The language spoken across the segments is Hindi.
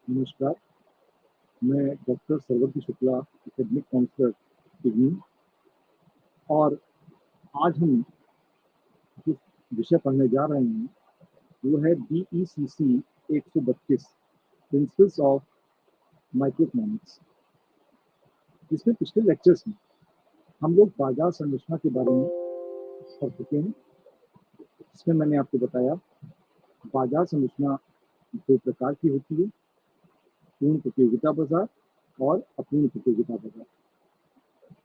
नमस्कार, मैं डॉक्टर सर्वज्ञ शुक्ला, एकेडमिक काउंसलर किडनी। और आज हम जिस विषय पढ़ने जा रहे हैं वो है BECC 132 प्रिंसिपल्स ऑफ माइक्रोइकोनॉमिक्स। जिसमें पिछले लेक्चर्स में हम लोग बाजार संरचना के बारे में पढ़ चुके हैं। इसमें मैंने आपको बताया बाजार संरचना दो प्रकार की होती है, पूर्ण प्रतियोगिता बाजार और अपूर्ण प्रतियोगिता बाजार।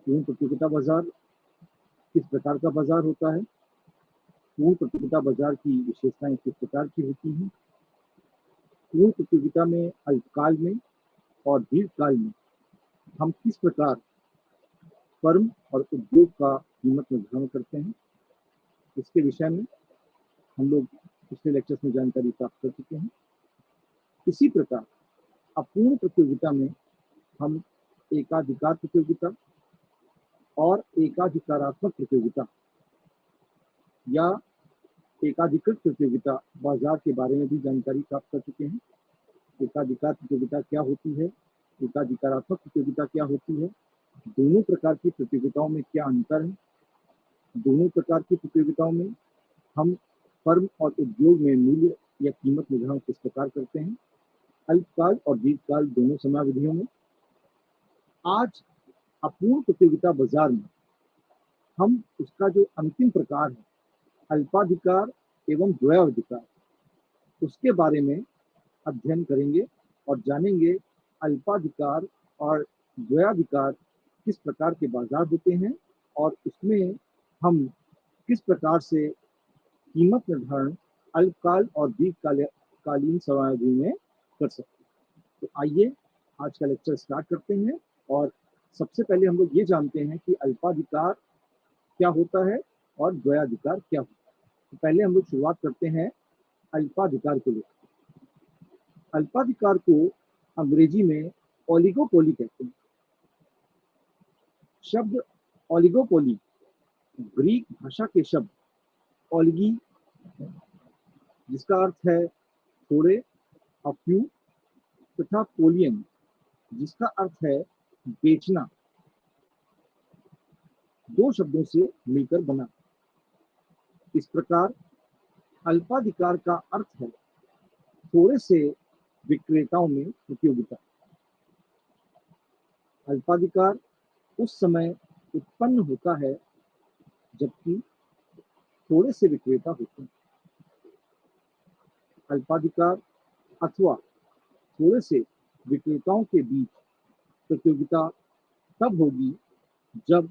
पूर्ण प्रतियोगिता बाजार किस प्रकार का बाजार होता है, पूर्ण प्रतियोगिता बाजार की विशेषताएं किस प्रकार की होती हैं, पूर्ण प्रतियोगिता में अल्पकाल में और दीर्घकाल में हम किस प्रकार फर्म और उद्योग का कीमत निर्धारण करते हैं, इसके विषय में हम लोग पिछले लेक्चर्स में जानकारी प्राप्त कर चुके हैं। इसी प्रकार अपूर्ण प्रतियोगिता में हम एकाधिकार प्रतियोगिता और एकाधिकारात्मक प्रतियोगिता या एकाधिकृत प्रतियोगिता बाजार के बारे में भी जानकारी प्राप्त कर चुके हैं। एकाधिकार प्रतियोगिता क्या होती है, एकाधिकारात्मक प्रतियोगिता क्या होती है, दोनों प्रकार की प्रतियोगिताओं में क्या अंतर है, दोनों प्रकार की प्रतियोगिताओं में हम फर्म और उद्योग में मूल्य या कीमत निर्धारण किस प्रकार करते हैं, अल्पकाल और दीर्घकाल दोनों समयावधियों में। आज अपूर्ण प्रतियोगिता बाजार में हम उसका जो अंतिम प्रकार है अल्पाधिकार एवं द्वयाधिकार, उसके बारे में अध्ययन करेंगे और जानेंगे अल्पाधिकार और द्वयाधिकार किस प्रकार के बाजार होते हैं और उसमें हम किस प्रकार से कीमत निर्धारण अल्पकाल और दीर्घकालीन समयावधि में कर सकते हैं। तो आइए आज का लेक्चर स्टार्ट करते हैं। और सबसे पहले हम लोग ये जानते हैं कि अल्पाधिकार क्या होता है और द्वयाधिकार क्या होता है। तो पहले हम लोग शुरुआत करते हैं अल्पाधिकार को लेकर। अल्पाधिकार को अंग्रेजी में ओलिगोपोली कहते हैं। शब्द ओलिगोपोली ग्रीक भाषा के शब्द ओलिगी, जिसका अर्थ है थोड़े, अ फ्यू, तथा पोलियन, जिसका अर्थ है बेचना, दो शब्दों से मिलकर बना। इस प्रकार अल्पाधिकार का अर्थ है थोड़े से विक्रेताओं में प्रतियोगिता। अल्पाधिकार उस समय उत्पन्न होता है जबकि थोड़े से विक्रेता होते हैं। अल्पाधिकार अथवा थोड़े से विक्रेताओं के बीच प्रतियोगिता तब होगी जब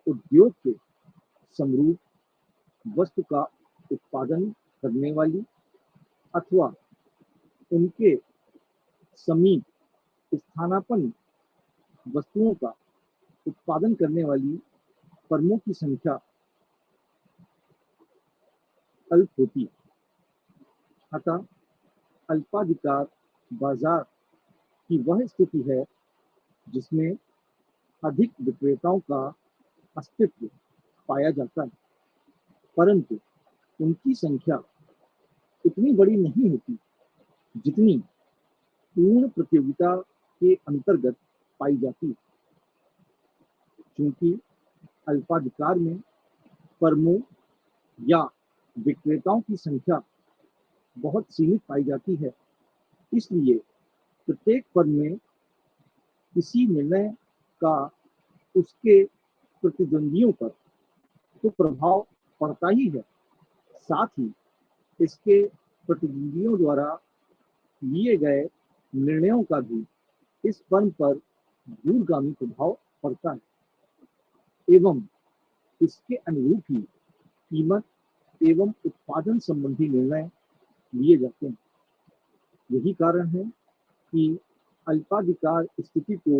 उद्योग के समरूप वस्तु का उत्पादन करने वाली अथवा उनके समीप स्थानापन्न वस्तुओं का उत्पादन करने वाली फर्मों की संख्या अल्प होती है। अतः अल्पाधिकार बाजार की वह स्थिति है जिसमें अधिक विक्रेताओं का अस्तित्व पाया जाता है, परंतु उनकी संख्या इतनी बड़ी नहीं होती जितनी पूर्ण प्रतियोगिता के अंतर्गत पाई जाती है। क्योंकि अल्पाधिकार में फर्मों या विक्रेताओं की संख्या बहुत सीमित पाई जाती है, इसलिए प्रत्येक फर्म में किसी निर्णय का उसके प्रतिद्वंदियों पर तो प्रभाव पड़ता ही है, साथ ही इसके प्रतिद्वंदियों द्वारा लिए गए निर्णयों का भी इस फर्म पर दूरगामी प्रभाव पड़ता है एवं इसके अनुरूप ही कीमत एवं उत्पादन संबंधी निर्णय लिए जाते हैं। यही कारण है कि अल्पाधिकार स्थिति को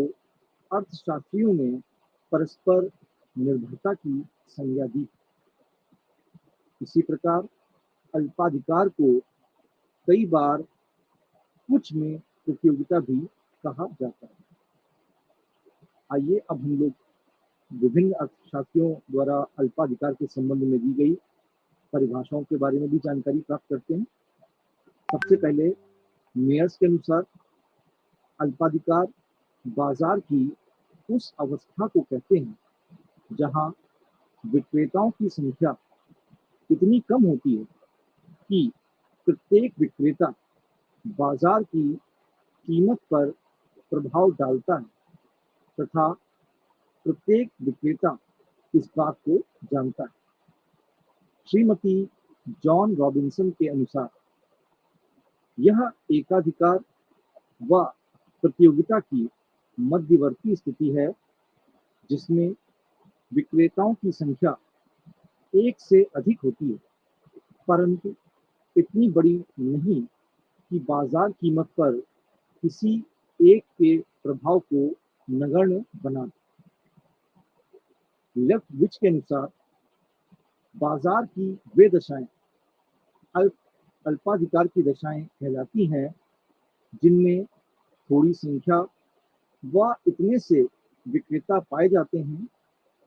अर्थशास्त्रियों ने परस्पर निर्भरता की संज्ञा दी। इसी प्रकार अल्पाधिकार को कई बार कुछ में प्रतियोगिता भी कहा जाता है। आइए अब हम लोग विभिन्न अर्थशास्त्रियों द्वारा अल्पाधिकार के संबंध में दी गई परिभाषाओं के बारे में भी जानकारी प्राप्त करते हैं। सबसे पहले मेयर्स के अनुसार अल्पाधिकार बाजार की उस अवस्था को कहते हैं जहां विक्रेताओं की संख्या इतनी कम होती है कि प्रत्येक विक्रेता बाजार की कीमत पर प्रभाव डालता है तथा प्रत्येक विक्रेता इस बात को जानता है। श्रीमती जॉन रॉबिन्सन के अनुसार यह एकाधिकार व प्रतियोगिता की मध्यवर्ती स्थिति है जिसमें विक्रेताओं की संख्या एक से अधिक होती है परंतु इतनी बड़ी नहीं कि बाजार कीमत पर किसी एक के प्रभाव को नगण्य बना दे। लेफ्ट विच के अनुसार बाजार की वे दशाएं अल्प अल्पाधिकार की दशाएं कहलाती हैं जिनमें थोड़ी संख्या व इतने से विक्रेता पाए जाते हैं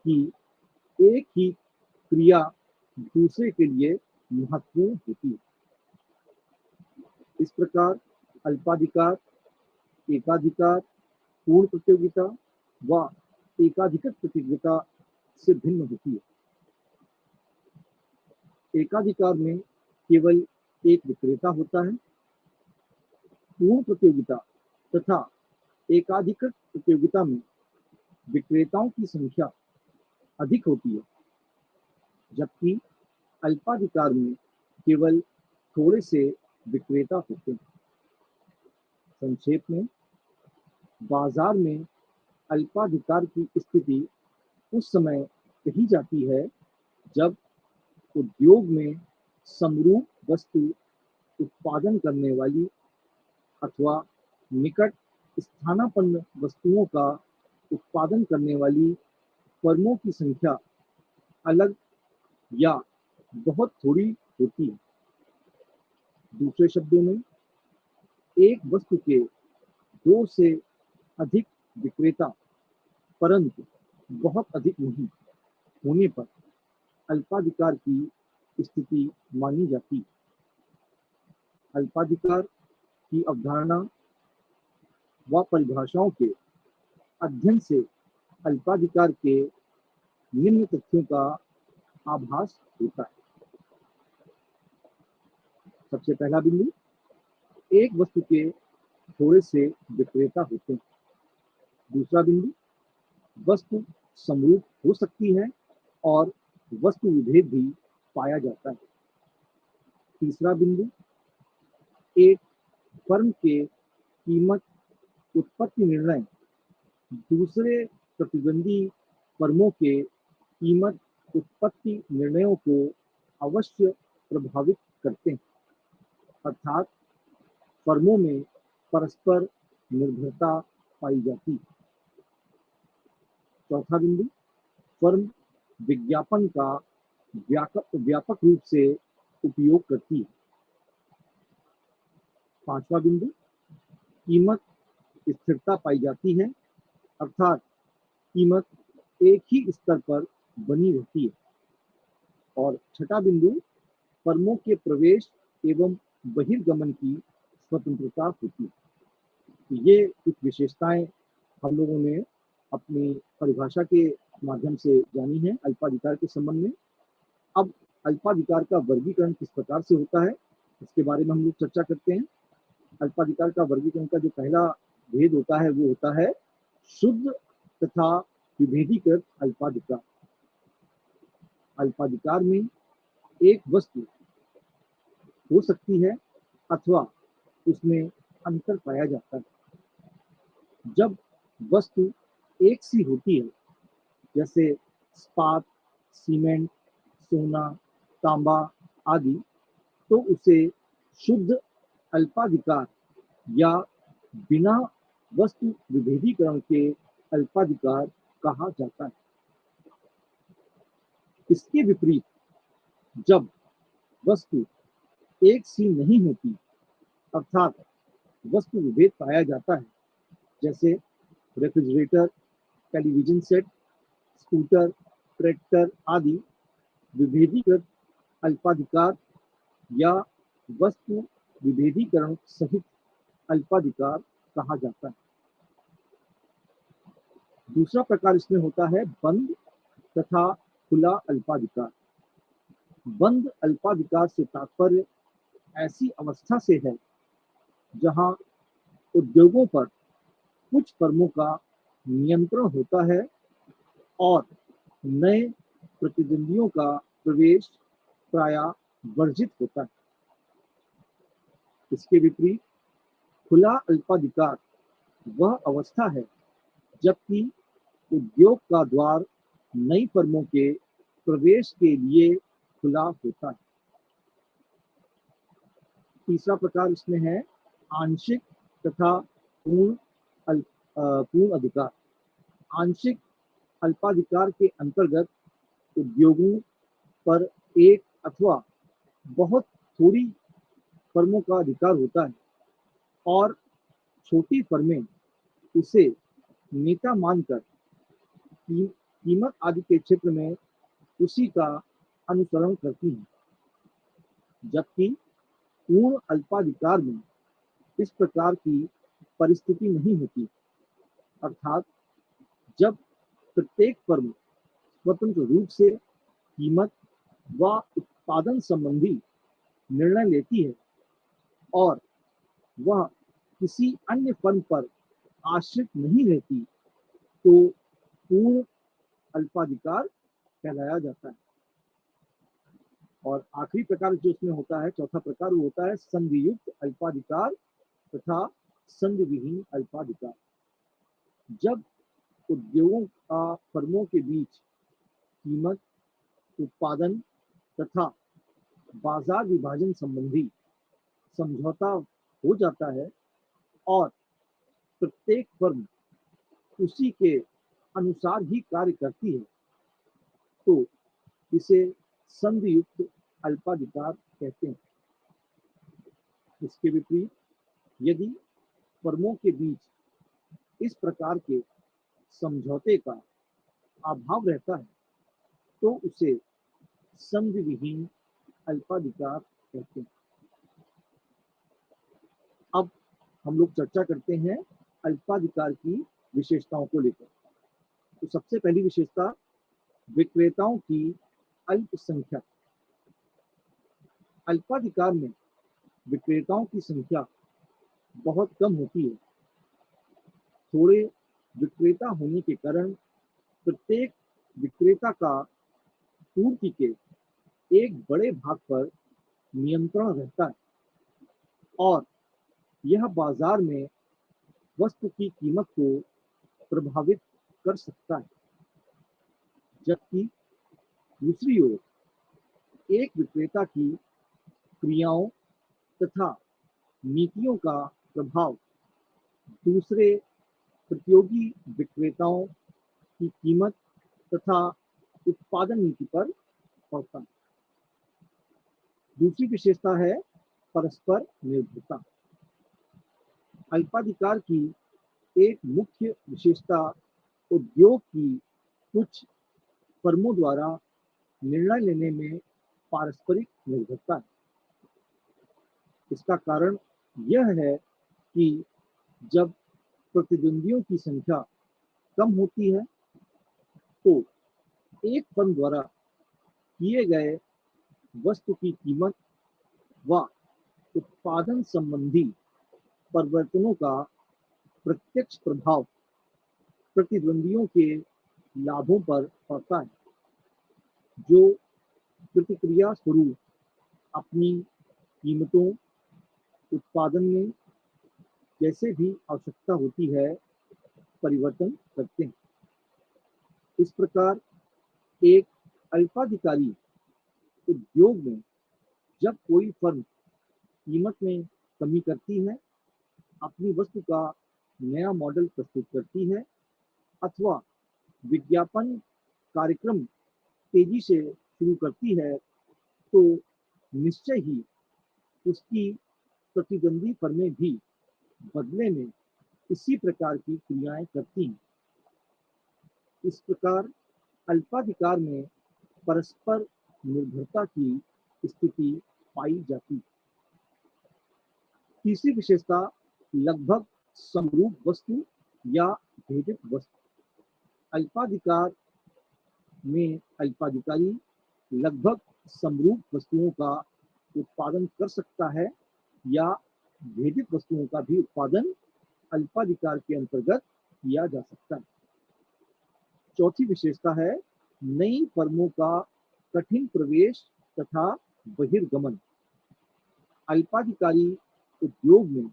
कि एक ही क्रिया दूसरे के लिए महत्वपूर्ण होती है। इस प्रकार अल्पाधिकार, एकाधिकार, पूर्ण प्रतियोगिता व एकाधिकृत प्रतियोगिता से भिन्न होती है। एकाधिकार में केवल एक विक्रेता होता है। पूर्ण प्रतियोगिता तथा एकाधिकृत प्रतियोगिता में विक्रेताओं की संख्या अधिक होती है जबकि अल्पाधिकार में केवल थोड़े से विक्रेता होते हैं। संक्षेप में बाजार में अल्पाधिकार की स्थिति उस समय कही जाती है जब उद्योग में समरूप वस्तु उत्पादन करने वाली अथवा निकट स्थानापन्न वस्तुओं का उत्पादन करने वाली फर्मों की संख्या अलग या बहुत थोड़ी होती है। दूसरे शब्दों में एक वस्तु के दो से अधिक विक्रेता परंतु बहुत अधिक नहीं होने पर अल्पाधिकार की स्थिति मानी जाती है। अल्पाधिकार की अवधारणा व परिभाषाओं के अध्ययन से अल्पाधिकार के निम्न तथ्यों का आभास होता है। सबसे पहला बिंदु, एक वस्तु के थोड़े से विक्रेता होते हैं। दूसरा बिंदु, वस्तु समरूप हो सकती है और वस्तु विभेद भी पाया जाता है। तीसरा बिंदु, एक फर्म के कीमत उत्पत्ति निर्णय दूसरे प्रतिद्वंदी फर्मों के कीमत उत्पत्ति निर्णयों को अवश्य प्रभावित करते हैं अर्थात फर्मों में परस्पर निर्भरता पाई जाती है। चौथा बिंदु, फर्म विज्ञापन का व्यापक रूप से उपयोग करती है। पांचवा बिंदु, कीमत स्थिरता पाई जाती है अर्थात कीमत एक ही स्तर पर बनी रहती है। और छठा बिंदु, फर्मों के प्रवेश एवं बहिर्गमन की स्वतंत्रता होती है। तो ये कुछ विशेषताएं हम लोगों ने अपनी परिभाषा के माध्यम से जानी है अल्पाधिकार के संबंध में। अब अल्पाधिकार का वर्गीकरण किस प्रकार से होता है इसके बारे में हम लोग चर्चा करते हैं। अल्पाधिकार का वर्गीकरण का जो पहला भेद होता है वो होता है शुद्ध तथा विभेदीकृत अल्पाधिकार। अल्पाधिकार में एक वस्तु हो सकती है अथवा उसमें अंतर पाया जाता है। जब वस्तु एक सी होती है जैसे इस्पात, सीमेंट, सोना, तांबा आदि तो उसे शुद्ध अल्पाधिकार या बिना वस्तु विभेदीकरण के अल्पाधिकार कहा जाता है। इसके विपरीत जब वस्तु एक सी नहीं होती अर्थात वस्तु विभेद पाया जाता है जैसे refrigerator, television set, scooter, tractor आदि विभेदीकृत अल्पाधिकार या वस्तु विभेदीकरण सहित अल्पाधिकार कहा जाता है। दूसरा प्रकार इसमें होता है बंद तथा खुला अल्पाधिकार। बंद अल्पाधिकार से तात्पर्य ऐसी अवस्था से है जहां उद्योगों पर कुछ फर्मों का नियंत्रण होता है और नए प्रतिद्वंदियों का प्रवेश प्रायः वर्जित होता है। इसके विपरीत खुला अल्पाधिकार वह अवस्था है जबकि उद्योग का द्वार नई फर्मों के प्रवेश के लिए खुला होता है। तीसरा प्रकार इसमें है आंशिक तथा पूर्ण अधिकार। आंशिक अल्पाधिकार के अंतर्गत उद्योगों पर एक अथवा बहुत थोड़ी फर्मों का अधिकार होता है और छोटी फर्में उसे नेता मानकर कीमत आदि के क्षेत्र में उसी का अनुसरण करती हैं। जबकि पूर्ण अल्पाधिकार में इस प्रकार की परिस्थिति नहीं होती, अर्थात जब प्रत्येक फर्म स्वतंत्र रूप से कीमत व उत्पादन संबंधी निर्णय लेती है और वह किसी अन्य फर्म पर आश्रित नहीं रहती, तो पूर्ण अल्पाधिकार कहलाया जाता है। और आखिरी प्रकार जो इसमें होता है, चौथा प्रकार, वो होता है संधियुक्त अल्पाधिकार तथा संधि विहीन अल्पाधिकार। जब उद्योगों का फर्मों के बीच कीमत, उत्पादन तथा बाजार विभाजन संबंधी समझौता हो जाता है और प्रत्येक फर्म उसी के अनुसार ही कार्य करती है, तो इसे संधियुक्त अल्पाधिकार कहते हैं। इसके विपरीत यदि फर्मों के बीच इस प्रकार के समझौते का अभाव रहता है, तो उसे संधि विहीन अल्पाधिकार कहते हैं। अब हम लोग चर्चा करते हैं अल्पाधिकार की विशेषताओं को लेकर। तो सबसे पहली विशेषता विक्रेताओं की अल्प संख्या। अल्पाधिकार में विक्रेताओं की संख्या बहुत कम होती है। थोड़े विक्रेता होने के कारण प्रत्येक विक्रेता का पूर्ति के एक बड़े भाग पर नियंत्रण रहता है और यह बाजार में वस्तु की कीमत को प्रभावित कर सकता है। जबकि दूसरी ओर एक विक्रेता की क्रियाओं तथा नीतियों का प्रभाव दूसरे प्रतियोगी विक्रेताओं की कीमत तथा उत्पादन नीति पर पड़ता है। दूसरी विशेषता है परस्पर निर्भरता। अल्पाधिकार की एक मुख्य विशेषता उद्योग की कुछ फर्मों द्वारा निर्णय लेने में पारस्परिक निर्भरता है। इसका कारण यह है कि जब प्रतिद्वंदियों की संख्या कम होती है, तो एक फर्म द्वारा किए गए वस्तु की कीमत व उत्पादन संबंधी परिवर्तनों का प्रत्यक्ष प्रभाव प्रतिद्वंदियों के लाभों पर पड़ता है, जो प्रतिक्रिया स्वरूप अपनी कीमतों, उत्पादन में जैसे भी आवश्यकता होती है परिवर्तन करते हैं। इस प्रकार एक अल्पाधिकारी उद्योग में जब कोई फर्म कीमत में कमी करती है, अपनी वस्तु का नया मॉडल प्रस्तुत करती है अथवा विज्ञापन कार्यक्रम तेजी से शुरू करती है, तो निश्चय ही उसकी प्रतिद्वंदी फर्में भी बदले में इसी प्रकार की क्रियाएं करती हैं। इस प्रकार अल्पाधिकार में परस्पर निर्भरता की स्थिति पाई जाती है। तीसरी विशेषता लगभग समरूप वस्तु या भेदित वस्तु। अल्पाधिकार में अल्पाधिकारी लगभग समरूप वस्तुओं का उत्पादन कर सकता है या भेदित वस्तुओं का भी उत्पादन अल्पाधिकार के अंतर्गत किया जा सकता है। चौथी विशेषता है नई फर्मों का कठिन प्रवेश तथा बहिर्गमन। अल्पाधिकारी उद्योग में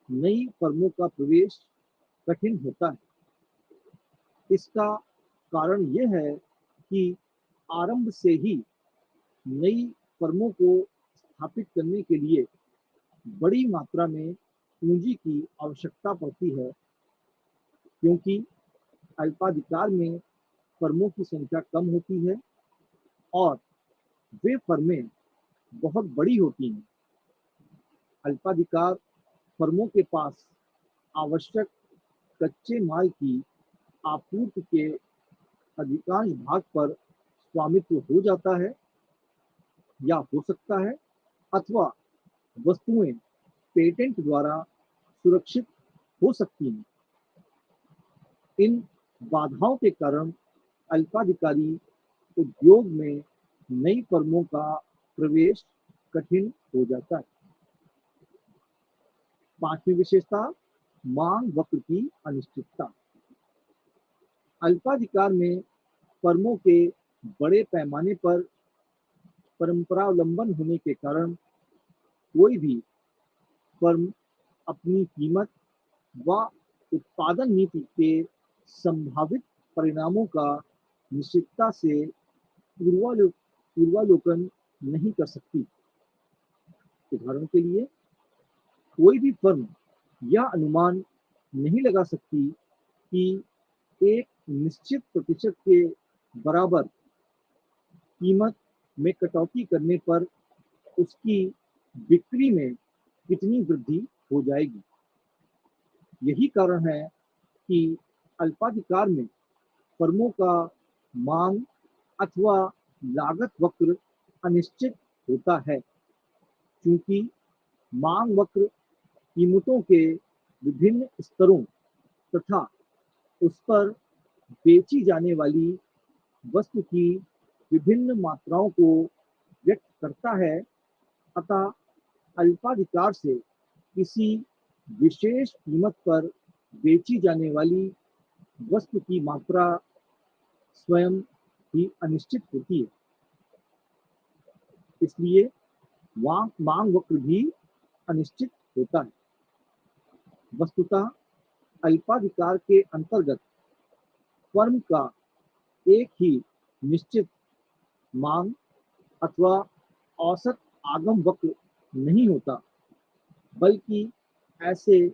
नई फर्मों का प्रवेश कठिन होता है। इसका कारण यह है कि आरंभ से ही नई फर्मों को स्थापित करने के लिए बड़ी मात्रा में पूंजी की आवश्यकता पड़ती है, क्योंकि अल्पाधिकार में फर्मों की संख्या कम होती है और वे फर्में बहुत बड़ी होती हैं। अल्पाधिकार फर्मों के पास आवश्यक कच्चे माल की आपूर्ति के अधिकांश भाग पर स्वामित्व हो जाता है या हो सकता है, अथवा वस्तुएं पेटेंट द्वारा सुरक्षित हो सकती हैं। इन बाधाओं के कारण अल्पाधिकारी उद्योग में नई फर्मों का प्रवेश कठिन हो जाता है। पांचवी विशेषता मांग वक्र की अनिश्चितता। अल्पाधिकार में फर्मों के बड़े पैमाने पर परंपरावलंबन होने के कारण कोई भी फर्म अपनी कीमत व उत्पादन नीति के संभावित परिणामों का निश्चितता से पूर्वालोकन नहीं कर सकती। उदाहरण के लिए कोई भी फर्म यह अनुमान नहीं लगा सकती कि एक निश्चित प्रतिशत के बराबर कीमत में कटौती करने पर उसकी बिक्री में कितनी वृद्धि हो जाएगी। यही कारण है कि अल्पाधिकार में फर्मों का मांग अथवा लागत वक्र अनिश्चित होता है, क्योंकि मांग वक्र कीमतों के विभिन्न स्तरों तथा उस पर बेची जाने वाली वस्तु की विभिन्न मात्राओं को व्यक्त करता है। अतः अल्पाधिकार से किसी विशेष कीमत पर बेची जाने वाली वस्तु की मात्रा स्वयं ही अनिश्चित होती है। इसलिए मांग वक्र भी अनिश्चित होता है। वस्तुतः अल्पाधिकार के अंतर्गत फर्म का एक ही निश्चित मांग अथवा औसत आगम वक्र नहीं होता, बल्कि ऐसे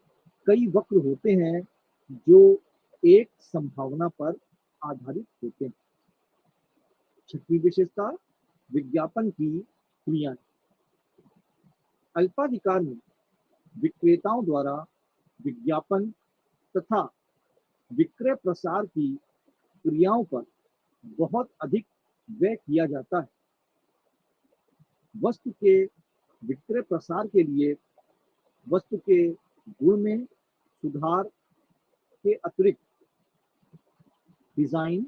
कई वक्र होते हैं जो एक संभावना पर आधारित होते हैं। छठवीं विशेषता विज्ञापन की क्रियाएं। अल्पाधिकार में विक्रेताओं द्वारा विज्ञापन तथा विक्रय प्रसार की क्रियाओं पर बहुत अधिक व्यय किया जाता है। वस्तु के विक्रय प्रसार के लिए वस्तु के गुण में सुधार के अतिरिक्त डिजाइन,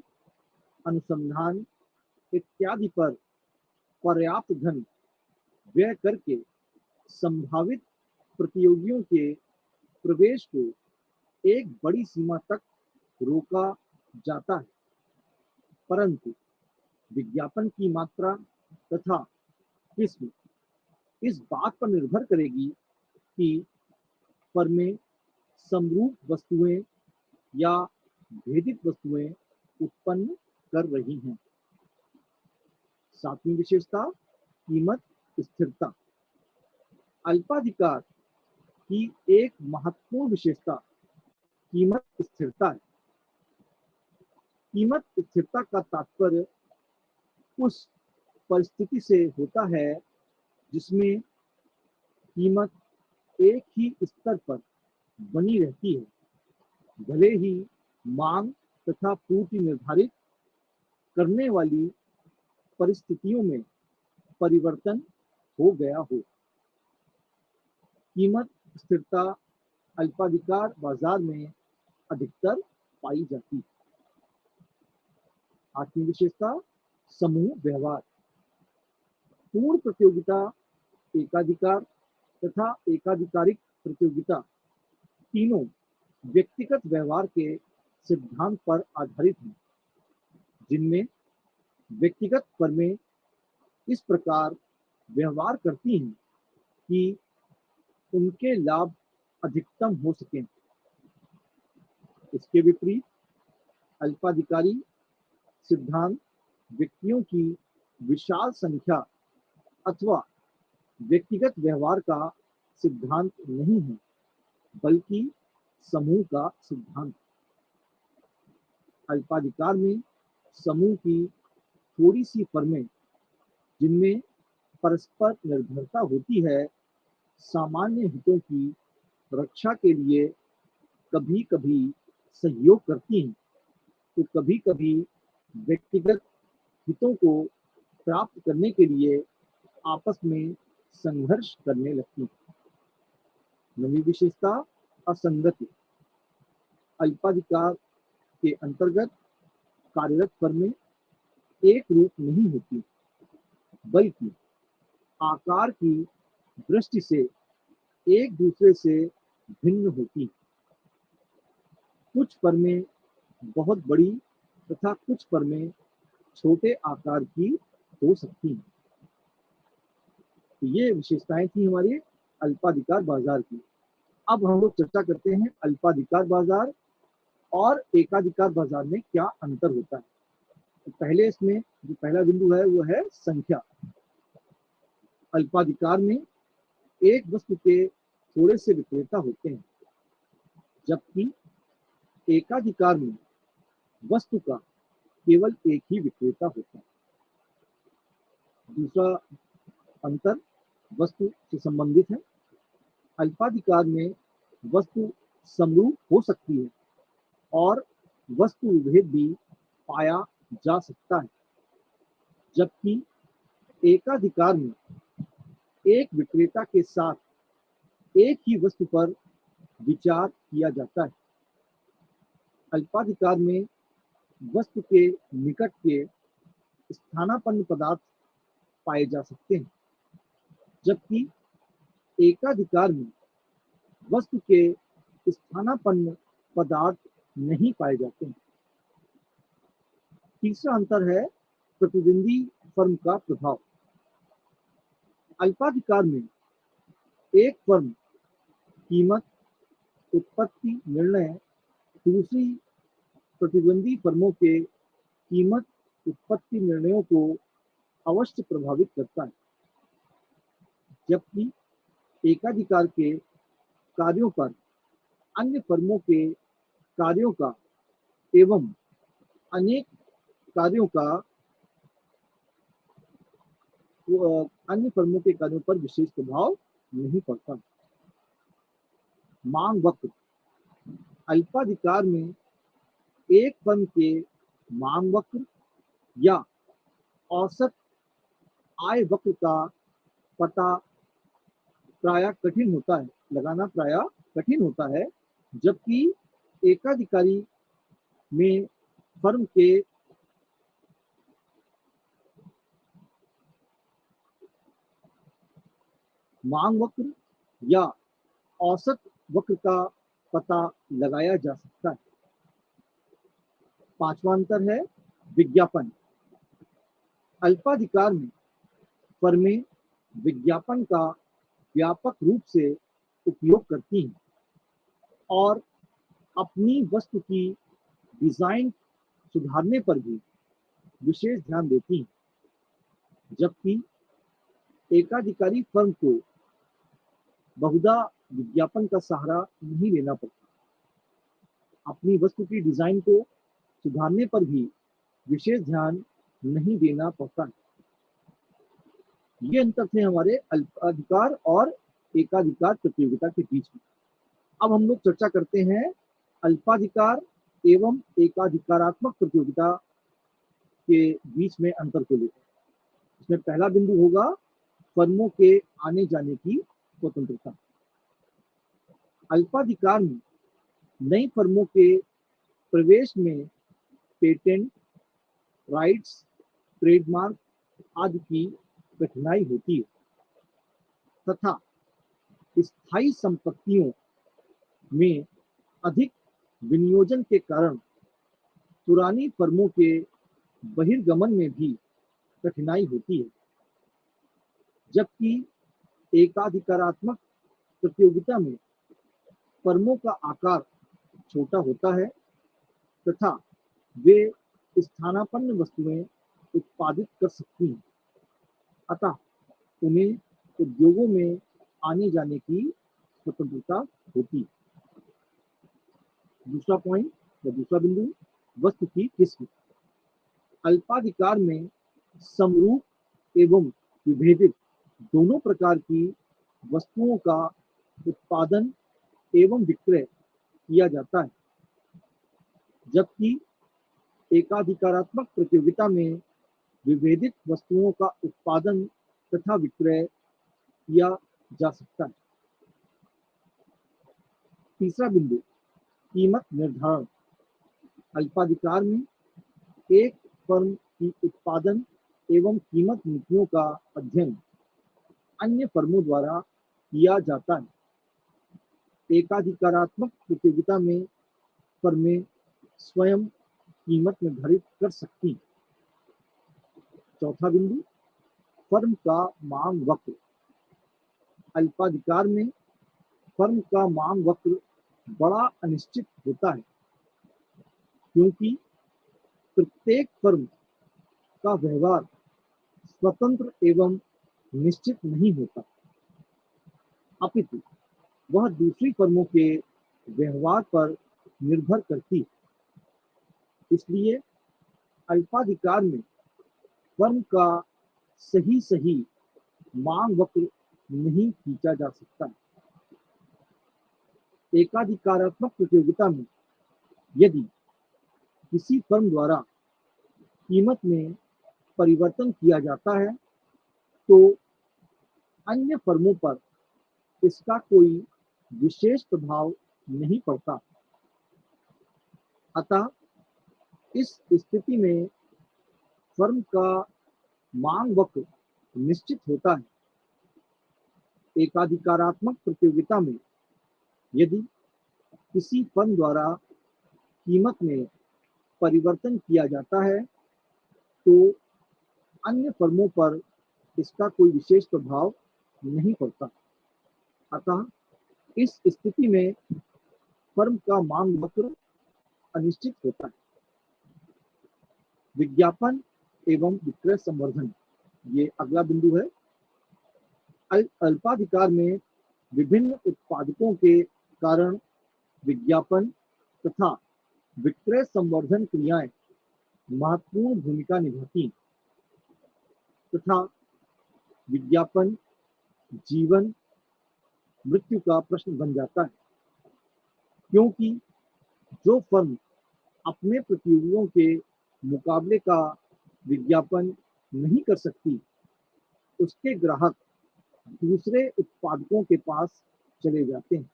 अनुसंधान इत्यादि पर पर्याप्त धन व्यय करके संभावित प्रतियोगियों के प्रवेश को एक बड़ी सीमा तक रोका जाता है, परंतु विज्ञापन की मात्रा तथा किस्म इस बात पर निर्भर करेगी कि फर्में समरूप वस्तुएं या भेदित वस्तुएं उत्पन्न कर रही हैं। सातवीं विशेषता कीमत स्थिरता। अल्पाधिकार की एक महत्वपूर्ण विशेषता कीमत स्थिरता है। कीमत स्थिरता का तात्पर्य उस परिस्थिति से होता है जिसमें कीमत एक ही स्तर पर बनी रहती है, भले ही मांग तथा पूर्ति निर्धारित करने वाली परिस्थितियों में परिवर्तन हो गया हो। कीमत स्थिरता अल्पाधिकार बाजार में अधिकतर पाई जाती है। आठवीं विशेषता समूह व्यवहार। पूर्ण प्रतियोगिता, एकाधिकार तथा एकाधिकारिक प्रतियोगिता तीनों व्यक्तिगत व्यवहार के सिद्धांत पर आधारित हैं, जिनमें व्यक्तिगत फर्में इस प्रकार व्यवहार करती हैं कि उनके लाभ अधिकतम हो सकें। इसके विपरीत अल्पाधिकारी सिद्धांत व्यक्तियों की विशाल संख्या अथवा व्यक्तिगत व्यवहार का सिद्धांत नहीं है, बल्कि समूह का सिद्धांत। अल्पाधिकार में समूह की थोड़ी सी फर्में, जिनमें परस्पर निर्भरता होती है, सामान्य हितों की रक्षा के लिए कभी कभी सहयोग करती हैं, तो कभी कभी व्यक्तिगत हितों को प्राप्त करने के लिए आपस में संघर्ष करने लगती हैं। नवी विशेषता असंगति। अल्पाधिकार के अंतर्गत कार्यरत फर्में एक रूप नहीं होती, बल्कि आकार की दृष्टि से एक दूसरे से भिन्न होती हैं। कुछ फर्में बहुत बड़ी तथा कुछ फर्में छोटे आकार की हो सकती हैं। तो ये विशेषताएं थी हमारे अल्पाधिकार बाजार की। अब हम लोग चर्चा करते हैं अल्पाधिकार बाजार और एकाधिकार बाजार में क्या अंतर होता है। तो पहले इसमें जो पहला बिंदु है वो है संख्या। अल्पाधिकार में एक वस्तु के थोड़े से विक्रेता होते हैं, जबकि एकाधिकार में वस्तु का केवल एक ही विक्रेता होता है। दूसरा अंतर वस्तु से संबंधित है। अल्पाधिकार में वस्तु समरूप हो सकती है और वस्तु विभेद भी पाया जा सकता है, जबकि एकाधिकार में एक विक्रेता के साथ एक ही वस्तु पर विचार किया जाता है। अल्पाधिकार में वस्तु के निकट के स्थानापन्न पदार्थ पाए जा सकते हैं, जबकि एकाधिकार में वस्तु के स्थानापन्न पदार्थ नहीं पाए जाते हैं। तीसरा अंतर है प्रतिद्वंदी फर्म का प्रभाव। अल्पाधिकार में एक फर्म कीमत, उत्पत्ति निर्णय दूसरी प्रतिद्वंदी फर्मों के कीमत उत्पत्ति निर्णयों को अवश्य प्रभावित करता है, जबकि एकाधिकार के कार्यों पर अन्य फर्मों के कार्यों का एवं अनेक कार्यों का अन्य फर्मों के कार्यों पर विशेष प्रभाव नहीं पड़ता। मांग वक्र। अल्पाधिकार में एक फर्म के मांग वक्र या औसत आय वक्र का पता लगाना प्राय कठिन होता है, जबकि एकाधिकारी में फर्म के मांग वक्र या औसत वक्र का पता लगाया जा सकता है। पांचवा अंतर है विज्ञापन। अल्पाधिकार में फर्में विज्ञापन का व्यापक रूप से उपयोग करती हैं और अपनी वस्तु की डिजाइन सुधारने पर भी विशेष ध्यान देती हैं, जबकि एकाधिकारी फर्म को बहुधा विज्ञापन का सहारा नहीं लेना पड़ता। अपनी वस्तु की डिजाइन को सुधारने पर भी विशेष ध्यान नहीं देना पड़ता है। ये अंतर थे हमारे अल्पाधिकार और एकाधिकार प्रतियोगिता के बीच में। अब हम लोग चर्चा करते हैं अल्पाधिकार एवं एकाधिकारात्मक प्रतियोगिता के बीच में अंतर को लेकर। इसमें पहला बिंदु होगा फर्मों के आने जाने की स्वतंत्रता। अल्पाधिकार में नई फर्मों के प्रवेश में पेटेंट, राइट्स, ट्रेडमार्क आदि की कठिनाई होती है तथा स्थायी संपत्तियों में अधिक विनियोजन के कारण पुरानी फर्मों के बहिर्गमन में भी कठिनाई होती है, जबकि एकाधिकारात्मक प्रतियोगिता में फर्मों का आकार छोटा होता है तथा वे स्थानापन्न वस्तुएं उत्पादित कर सकती हैं, अतः उन्हें उद्योगों में आने जाने की स्वतंत्रता होती है। दूसरा पॉइंट या दूसरा बिंदु, वस्तु की किस्म। अल्पाधिकार में समरूप एवं विभेदित दोनों प्रकार की वस्तुओं का उत्पादन एवं विक्रय किया जाता है, जबकि एकाधिकारात्मक प्रतियोगिता में विभेदित वस्तुओं का उत्पादन तथा विक्रय किया जा सकता है। तीसरा बिंदु, कीमत निर्धारण। अल्पाधिकार में एक फर्म की उत्पादन एवं कीमत नीतियों का अध्ययन अन्य फर्मों द्वारा किया जाता है। एकाधिकारात्मक प्रतियोगिता में फर्में स्वयं कीमत निर्धारित कर सकती हैं। चौथा बिंदु, फर्म का मांग वक्र। अल्पाधिकार में फर्म का मांग वक्र बड़ा अनिश्चित होता है, क्योंकि प्रत्येक फर्म का व्यवहार स्वतंत्र एवं निश्चित नहीं होता, अपितु वह दूसरी फर्मों के व्यवहार पर निर्भर करती है। इसलिए अल्पाधिकार में फर्म का सही मांग वक्र नहीं खींचा जा सकता। एकाधिकारात्मक प्रतियोगिता में यदि किसी फर्म द्वारा कीमत में परिवर्तन किया जाता है तो अन्य फर्मों पर इसका कोई विशेष प्रभाव नहीं पड़ता, अतः इस स्थिति में फर्म का मांग वक्र निश्चित होता है। एकाधिकारात्मक प्रतियोगिता में यदि किसी फर्म द्वारा कीमत में परिवर्तन किया जाता है तो अन्य फर्मों पर इसका कोई विशेष प्रभाव नहीं पड़ता, अतः इस स्थिति में फर्म का मांग वक्र अनिश्चित होता है। विज्ञापन एवं विक्रय संवर्धन, ये अगला बिंदु है। अल्पाधिकार में विभिन्न उत्पादकों के कारण विज्ञापन तथा विक्रय संवर्धन क्रियाएं महत्वपूर्ण भूमिका निभाती हैं तथा विज्ञापन जीवन मृत्यु का प्रश्न बन जाता है, क्योंकि जो फर्म अपने प्रतियोगियों के मुकाबले का विज्ञापन नहीं कर सकती, उसके ग्राहक दूसरे उत्पादकों के पास चले जाते हैं।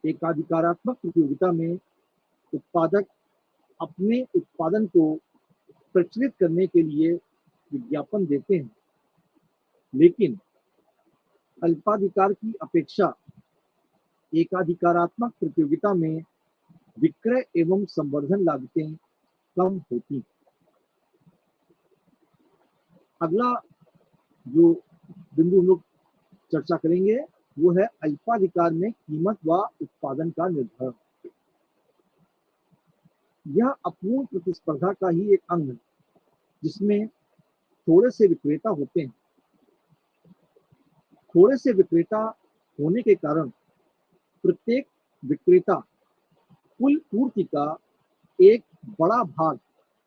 एकाधिकारात्मक प्रतियोगिता में उत्पादक अपने उत्पादन को प्रचलित करने के लिए विज्ञापन देते हैं, लेकिन अल्पाधिकार की अपेक्षा एकाधिकारात्मक प्रतियोगिता में विक्रय एवं संवर्धन लागतें कम होती हैं। अगला जो बिंदु हम लोग चर्चा करेंगे वो है अल्पाधिकार में कीमत व उत्पादन का निर्धारण। यह अपूर्ण प्रतिस्पर्धा का ही एक अंग है, जिसमें थोड़े से विक्रेता होते हैं। थोड़े से विक्रेता होने के कारण प्रत्येक विक्रेता कुल पूर्ति का एक बड़ा भाग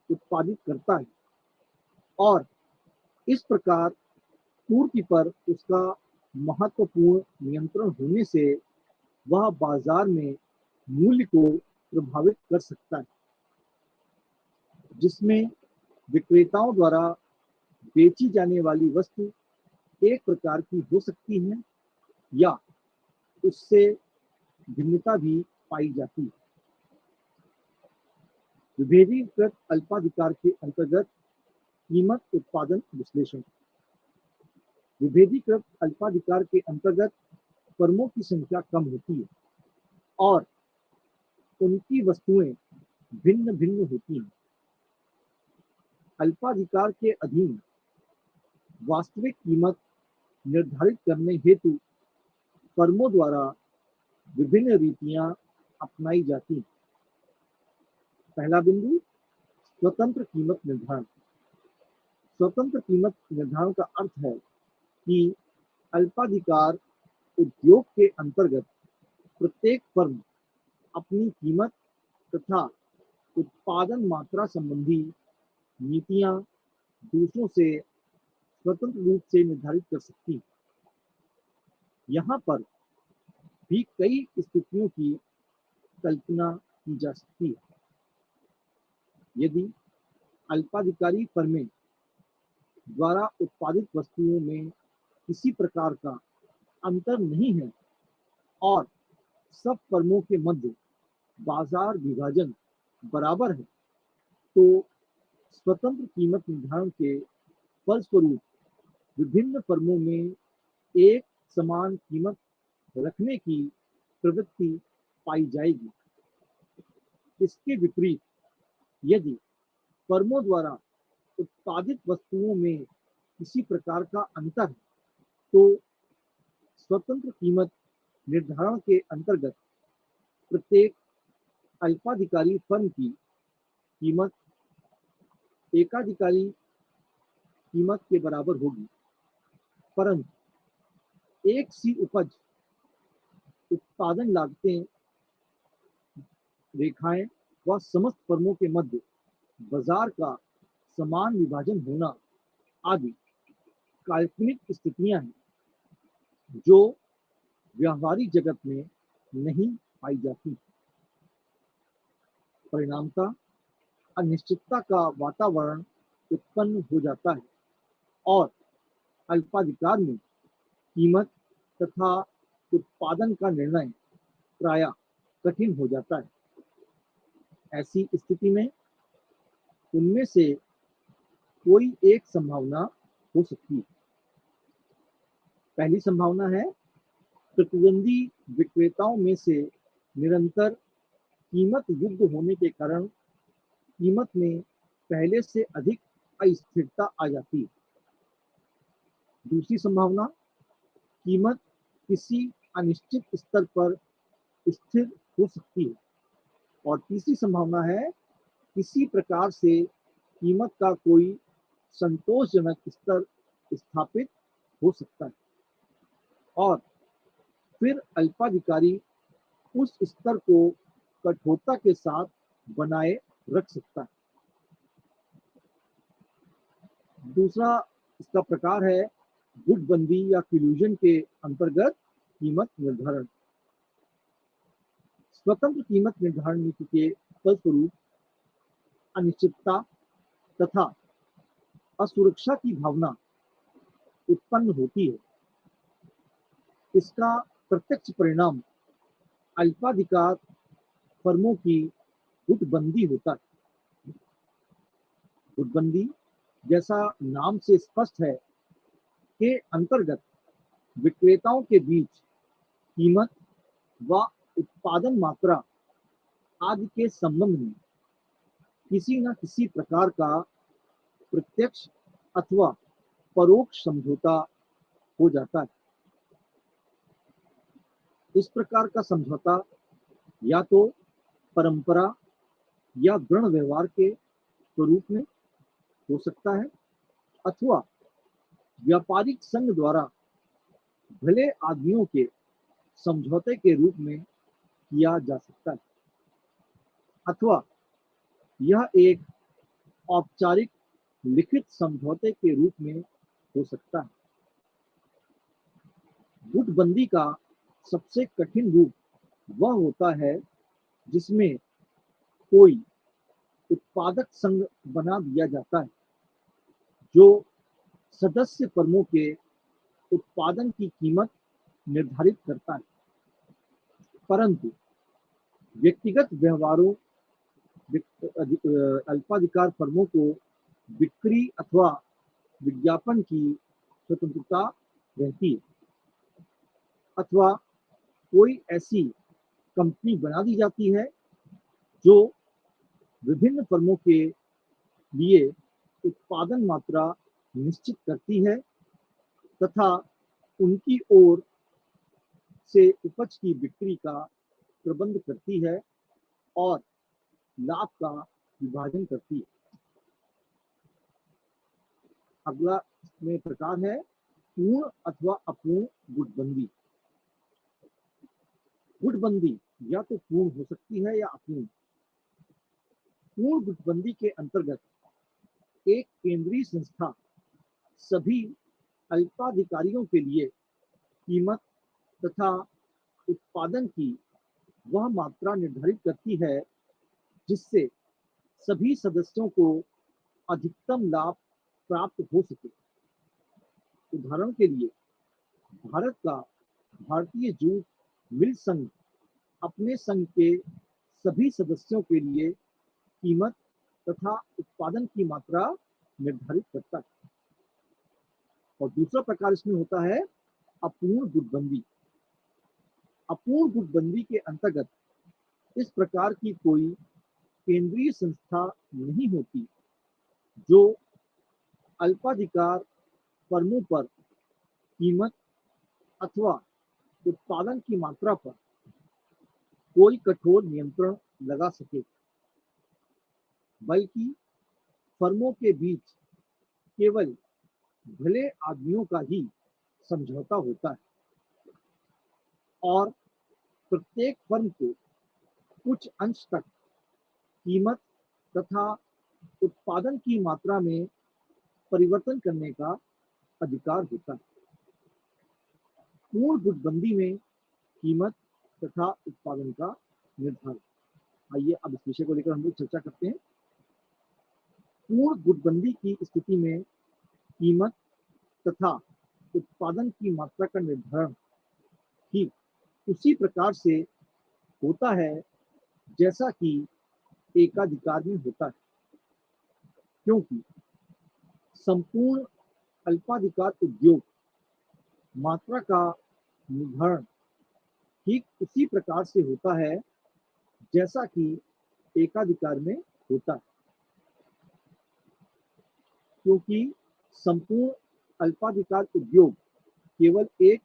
उत्पादित करता है और इस प्रकार पूर्ति पर उसका महत्वपूर्ण नियंत्रण होने से वह बाजार में मूल्य को प्रभावित कर सकता है, जिसमें विक्रेताओं द्वारा बेची जाने वाली वस्तु एक प्रकार की हो सकती है या उससे भिन्नता भी पाई जाती है। विभेदीकृत अल्पाधिकार के अंतर्गत कीमत उत्पादन विश्लेषण। विभेदीकृत अल्पाधिकार के अंतर्गत फर्मों की संख्या कम होती है और उनकी वस्तुएं भिन्न भिन्न होती हैं। अल्पाधिकार के अधीन वास्तविक कीमत निर्धारित करने हेतु फर्मों द्वारा विभिन्न रीतियां अपनाई जाती हैं। पहला बिंदु, स्वतंत्र कीमत निर्धारण। स्वतंत्र कीमत निर्धारण का अर्थ है कि अल्पाधिकार उद्योग के अंतर्गत प्रत्येक फर्म अपनी कीमत तथा उत्पादन मात्रा संबंधी नीतियां दूसरों से स्वतंत्र रूप से निर्धारित कर सकती है। यहाँ पर भी कई स्थितियों की कल्पना की जा सकती है। यदि अल्पाधिकारी फर्में द्वारा उत्पादित वस्तुओं में किसी प्रकार का अंतर नहीं है और सब फर्मों के मध्य बाजार विभाजन बराबर है, तो स्वतंत्र कीमत निर्धारण के फलस्वरूप विभिन्न फर्मों में एक समान कीमत रखने की प्रवृत्ति पाई जाएगी। इसके विपरीत यदि फर्मों द्वारा उत्पादित वस्तुओं में किसी प्रकार का अंतर है, तो स्वतंत्र कीमत निर्धारण के अंतर्गत प्रत्येक अल्पाधिकारी फर्म की कीमत एकाधिकारी कीमत के बराबर होगी, परंतु एक सी उपज, उत्पादन लागतें, रेखाएं व समस्त फर्मों के मध्य बाजार का समान विभाजन होना आदि काल्पनिक स्थितियां हैं जो व्यावहारिक जगत में नहीं पाई जाती। परिणामतः अनिश्चितता का वातावरण उत्पन्न हो जाता है और अल्पाधिकार में कीमत तथा उत्पादन का निर्णय प्रायः कठिन हो जाता है। ऐसी स्थिति में उनमें से कोई एक संभावना हो सकती है। पहली संभावना है प्रतिद्वंदी विक्रेताओं में से निरंतर कीमत युद्ध होने के कारण कीमत में पहले से अधिक अस्थिरता आ जाती है। दूसरी संभावना, कीमत किसी अनिश्चित स्तर पर स्थिर हो सकती है। और तीसरी संभावना है किसी प्रकार से कीमत का कोई संतोषजनक स्तर स्थापित हो सकता है और फिर अल्पाधिकारी उस स्तर को कठोरता के साथ बनाए रख सकता है। दूसरा इसका प्रकार है गुटबंदी या क्लूजन के अंतर्गत कीमत निर्धारण। स्वतंत्र कीमत निर्धारण नीति के फलस्वरूप अनिश्चितता तथा असुरक्षा की भावना उत्पन्न होती है। इसका प्रत्यक्ष परिणाम अल्पाधिकार फर्मों की गुटबंदी होता है। गुटबंदी, जैसा नाम से स्पष्ट है, के अंतर्गत विक्रेताओं के बीच कीमत व उत्पादन मात्रा आदि के संबंध में किसी न किसी प्रकार का प्रत्यक्ष अथवा परोक्ष समझौता हो जाता है। इस प्रकार का समझौता या तो परंपरा या दृढ़ व्यवहार के स्वरूप में हो सकता है अथवा व्यापारिक संघ द्वारा भले आदमियों के समझौते के रूप में किया जा सकता है अथवा यह एक औपचारिक लिखित समझौते के रूप में हो सकता है। गुटबंदी का सबसे कठिन रूप वह होता है जिसमें कोई उत्पादक संघ बना दिया जाता है जो सदस्य फर्मों के उत्पादन की कीमत निर्धारित करता है, परंतु व्यक्तिगत व्यवहारों अल्पाधिकार फर्मों को बिक्री अथवा विज्ञापन की स्वतंत्रता रहती है, अथवा कोई ऐसी कंपनी बना दी जाती है जो विभिन्न फर्मों के लिए उत्पादन मात्रा निश्चित करती है तथा उनकी ओर से उपज की बिक्री का प्रबंध करती है और लाभ का विभाजन करती है। अगला में प्रकार है पूर्ण अथवा अपूर्ण गुटबंदी। गुटबंदी या तो पूर्ण हो सकती है या अपूर्ण। पूर्ण गुटबंदी के अंतर्गत एक केंद्रीय संस्था सभी अल्पाधिकारियों के लिए कीमत तथा उत्पादन की वह मात्रा निर्धारित करती है जिससे सभी सदस्यों को अधिकतम लाभ प्राप्त हो सके। उदाहरण के लिए भारत का भारतीय जूट मिल संघ अपने संघ के सभी सदस्यों के लिए कीमत तथा उत्पादन की मात्रा निर्धारित करता है। और दूसरा प्रकार इसमें होता है अपूर्ण गुटबंदी। अपूर्ण गुटबंदी के अंतर्गत इस प्रकार की कोई केंद्रीय संस्था नहीं होती जो अल्पाधिकार फर्मों पर कीमत अथवा उत्पादन की मात्रा पर कोई कठोर नियंत्रण लगा सके, बल्कि फर्मों के बीच केवल भले आदमियों का ही समझौता होता है और प्रत्येक फर्म को कुछ अंश तक कीमत तथा उत्पादन की मात्रा में परिवर्तन करने का अधिकार होता है। पूर्ण गुटबंदी में कीमत तथा उत्पादन का निर्धारण। आइए अब इस विषय को लेकर हम लोग चर्चा करते हैं। पूर्ण गुटबंदी की स्थिति में कीमत तथा उत्पादन की मात्रा का निर्धारण ठीक उसी प्रकार से होता है जैसा कि एकाधिकार में होता है, क्योंकि संपूर्ण अल्पाधिकार उद्योग मात्रा का निर्धारण ठीक उसी प्रकार से होता है जैसा कि एकाधिकार में होता है, क्योंकि संपूर्ण अल्पाधिकार उद्योग केवल एक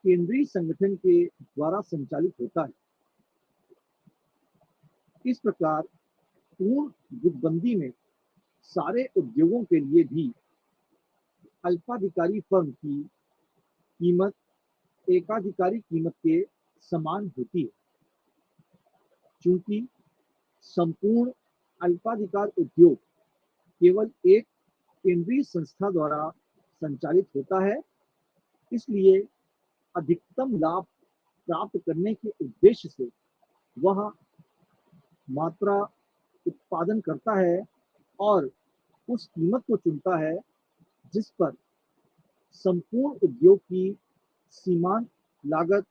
केंद्रीय संगठन के द्वारा संचालित होता है। इस प्रकार पूर्ण गुटबंदी में सारे उद्योगों के लिए भी अल्पाधिकारी फर्म की कीमत एकाधिकारी कीमत के समान होती है। चूंकि संपूर्ण अल्पाधिकार उद्योग केवल एक केंद्रीय संस्था द्वारा संचालित होता है, इसलिए अधिकतम लाभ प्राप्त करने के उद्देश्य से वह मात्रा उत्पादन करता है और उस कीमत को चुनता है जिस पर संपूर्ण उद्योग की सीमांत लागत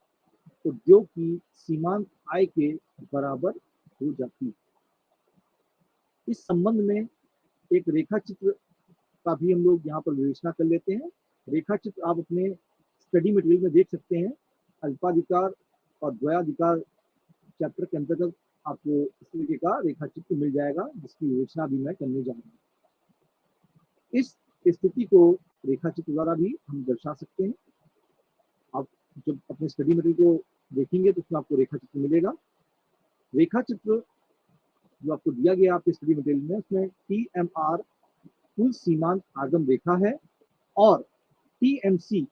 उद्योग की सीमांत आय के बराबर हो जाती है। इस संबंध में एक रेखा चित्र का भी हम लोग यहाँ पर विवेचना कर लेते हैं। रेखा चित्र आप अपने स्टडी मटेरियल में देख सकते हैं। अल्पाधिकार और द्वयाधिकार चैप्टर के अंतर्गत आपको इस तरीके का रेखा चित्र मिल जाएगा जिसकी विवेचना भी मैं करने जा रहा हूँ। इस स्थिति को रेखा चित्र द्वारा भी हम दर्शा सकते हैं। आप जब अपने स्टडी मटेरियल को देखेंगे तो उसमें आपको रेखा चित्र मिलेगा। रेखा चित्र जो आपको दिया गया आपके स्टडी मटेरियल में, उसमें TMR कुल सीमांत आगम रेखा है और TMC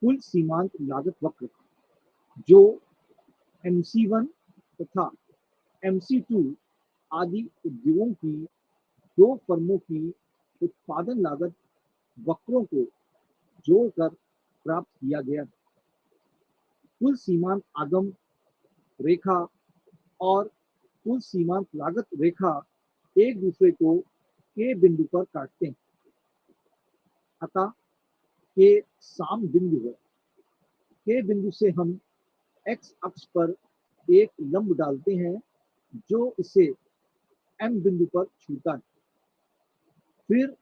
कुल सीमांत लागत वक्र, जो MC1 तथा MC2 आदि उद्योगों की दो फर्मों की उत्पादन लागत वक्रों को जोड़कर प्राप्त किया गया। कुल सीमांत आगम रेखा और कुल सीमांत लागत रेखा एक दूसरे को के बिंदु पर काटते हैं, अतः के साम बिंदु है। के बिंदु से हम x अक्ष पर एक लंब डालते हैं जो इसे एम बिंदु पर छूता है। फिर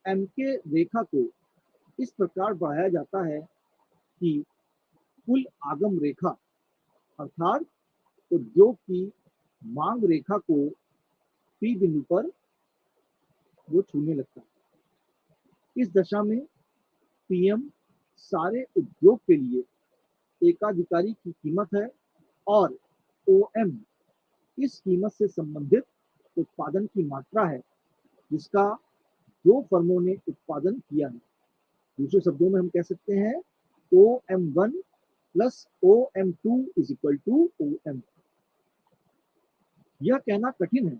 एम के रेखा को इस प्रकार बढ़ाया जाता है कि कुल आगम रेखा अर्थात उद्योग की मांग रेखा को पी बिंदु पर वो छूने लगता है। इस दशा में पीएम सारे उद्योग के लिए एकाधिकारी की कीमत है और ओएम इस कीमत से संबंधित उत्पादन की मात्रा है जिसका दो फर्मों ने उत्पादन किया है। दूसरे शब्दों में हम कह सकते हैं OM1 plus OM2 is equal to OM। यह कहना कठिन है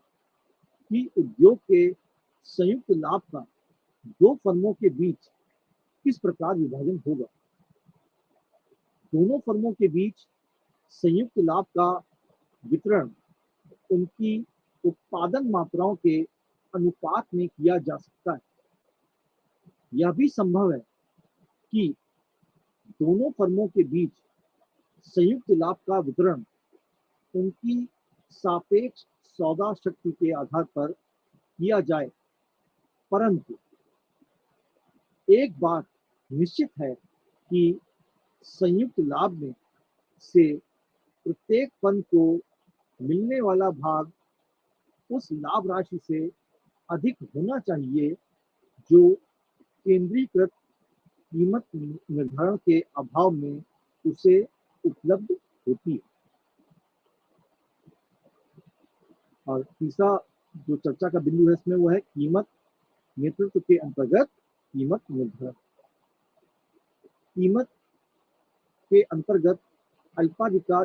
कि उद्योग के संयुक्त लाभ का दो फर्मों के बीच किस प्रकार विभाजन होगा। दोनों फर्मों के बीच संयुक्त लाभ का वितरण उनकी उत्पादन मात्राओं के अनुपात में किया जा सकता है। यह भी संभव है कि दोनों फर्मों के बीच संयुक्त लाभ का वितरण उनकी सापेक्ष सौदा शक्ति के आधार पर किया जाए, परंतु एक बात निश्चित है कि संयुक्त लाभ में से प्रत्येक फर्म को मिलने वाला भाग उस लाभ राशि से अधिक होना चाहिए जो केंद्रीकृत कीमत निर्धारण के अभाव में उसे उपलब्ध होती है। और तीसरा जो चर्चा का बिंदु है इसमें वो है कीमत नेतृत्व के अंतर्गत कीमत निर्धारण। कीमत के अंतर्गत अल्पाधिकार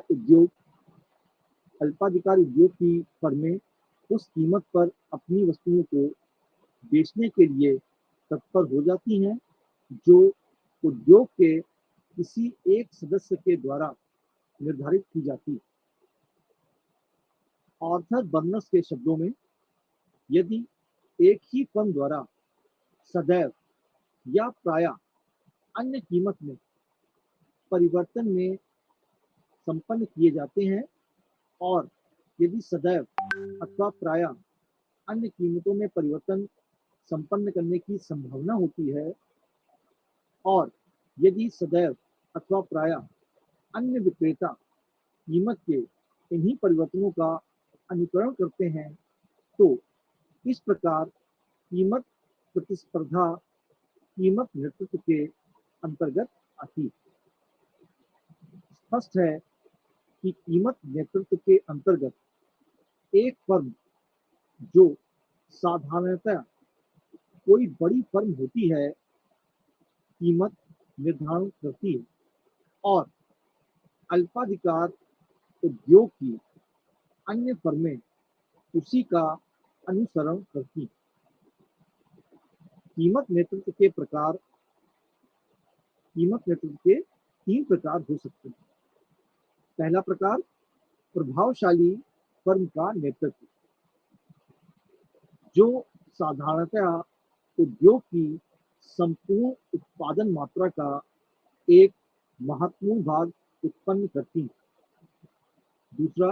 उद्योग की फर्में उस कीमत पर अपनी वस्तुओं को बेचने के लिए तत्पर हो जाती हैं जो उद्योग के किसी एक सदस्य के द्वारा निर्धारित की जाती है। आर्थर बर्नस के शब्दों में, यदि एक ही फर्म द्वारा सदैव या प्रायः अन्य कीमत में परिवर्तन में संपन्न किए जाते हैं और यदि सदैव अथवा प्रायः अन्य कीमतों में परिवर्तन संपन्न करने की संभावना होती है और यदि सदैव अथवा प्रायः अन्य विक्रेता कीमत के इन्हीं परिवर्तनों का अनुकरण करते हैं तो इस प्रकार कीमत प्रतिस्पर्धा कीमत नेतृत्व के अंतर्गत आती है। स्पष्ट है कि कीमत नेतृत्व के अंतर्गत एक फर्म जो साधारणतः कोई बड़ी फर्म होती है कीमत निर्धारण करती है और अल्पाधिकार उद्योग की अन्य फर्में उसी का अनुसरण करती हैं। कीमत नेतृत्व के तीन प्रकार हो सकते हैं। पहला प्रकार प्रभावशाली फर्म का नेतृत्व, जो साधारणतः उद्योग की संपूर्ण उत्पादन मात्रा का एक महत्वपूर्ण भाग उत्पन्न करती है। दूसरा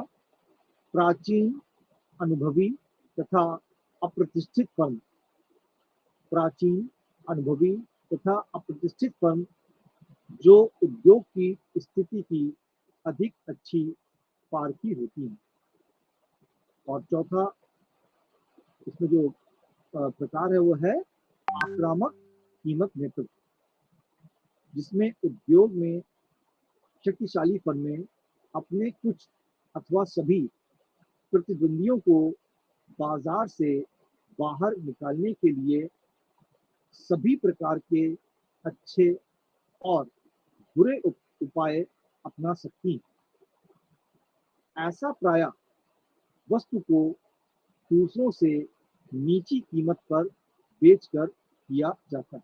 प्राचीन, अनुभवी तथा अप्रतिष्ठित फर्म। प्राचीन, अनुभवी तथा अप्रतिष्ठित फर्म जो उद्योग की स्थिति की अधिक अच्छी पारखी होती है। और चौथा इसमें जो प्रकार है वो है आक्रामक कीमत नेतृत्व, जिसमें उद्योग में शक्तिशाली फर्में अपने कुछ अथवा सभी प्रतिद्वंदियों को बाजार से बाहर निकालने के लिए सभी प्रकार के अच्छे और बुरे उपाय अपना सकती हैं। ऐसा प्रायः वस्तु को दूसरों से नीची कीमत पर बेचकर किया जाता है।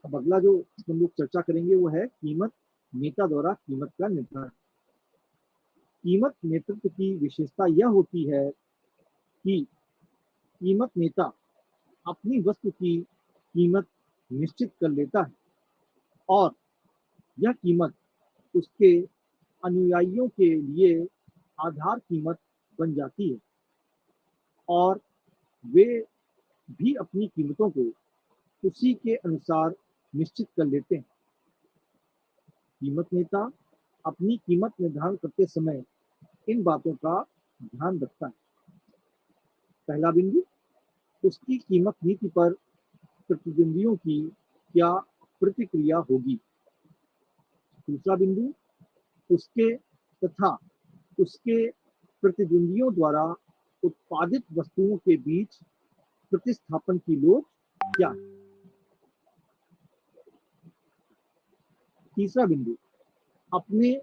अब अगला जो हम लोग चर्चा करेंगे वो है कीमत नेता द्वारा कीमत का निर्धारण। कीमत नेतृत्व की विशेषता यह होती है कि कीमत नेता अपनी वस्तु की कीमत निश्चित कर लेता है और यह कीमत उसके अनुयायियों के लिए आधार कीमत बन जाती है और वे भी अपनी कीमतों को उसी के अनुसार निश्चित कर लेते हैं। कीमत नेता अपनी कीमत निर्धारण करते समय इन बातों का ध्यान रखता है। पहला बिंदु, उसकी कीमत नीति पर प्रतिद्वंदियों की क्या प्रतिक्रिया होगी। दूसरा बिंदु, उसके तथा उसके प्रतिद्वंदियों द्वारा उत्पादित वस्तुओं के बीच प्रतिस्थापन की लोच क्या है। तीसरा बिंदु, अपने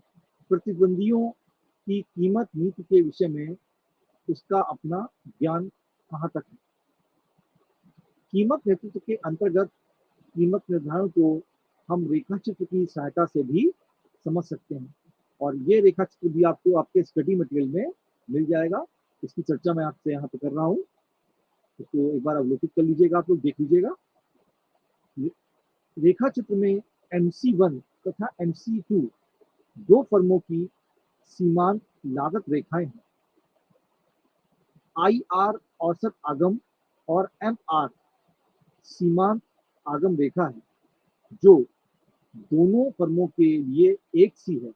प्रतिद्वंदियों की कीमत नीति के विषय में उसका अपना ज्ञान कहाँ तक है। कीमत नेतृत्व के अंतर्गत कीमत निर्धारण को हम रेखा चित्र की सहायता से भी समझ सकते हैं और ये रेखा चित्र भी आपको आपके स्टडी मटेरियल में मिल जाएगा। इसकी चर्चा मैं आपसे यहाँ पे कर रहा हूँ, तो एक बार अवलोकित कर लीजिएगा, आप लोग देख लीजिएगा। रेखा चित्र में MC1 तथा MC2 दो फर्मों की सीमांत लागत रेखाएं हैं। IR औसत आगम और MR सीमांत आगम रेखा है, जो दोनों फर्मों के लिए एक सी है,